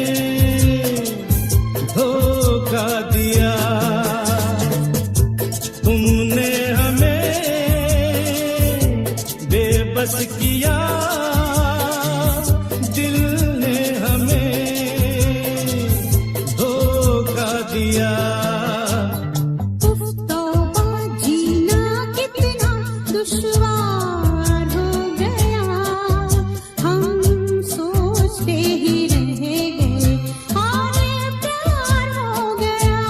धोखा दिया। तुमने हमें बेबस किया, दिल ने हमें धोखा दिया। दुश्वार हो गया, हम सोचते ही रह गए और प्यार हो गया।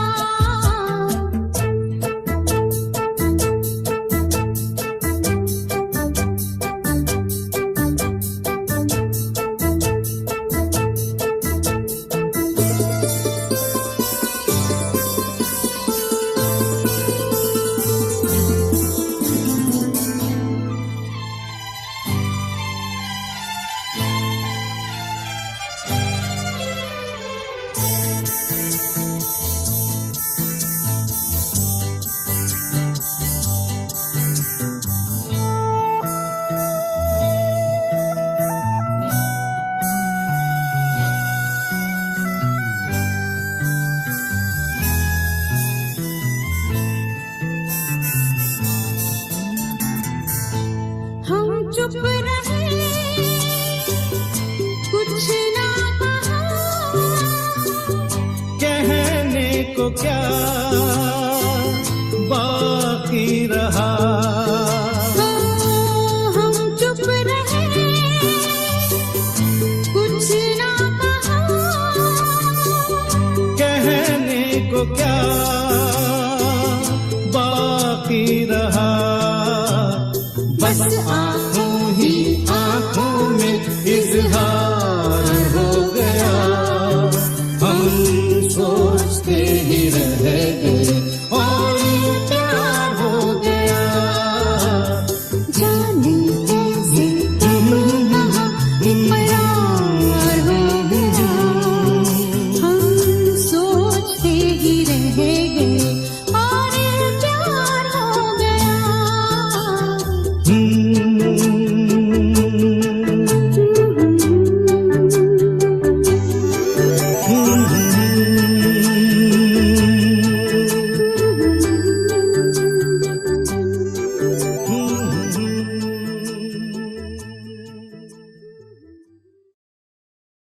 हम चुप रहे, कुछ ना कहा, कहने को क्या बाकी रहा।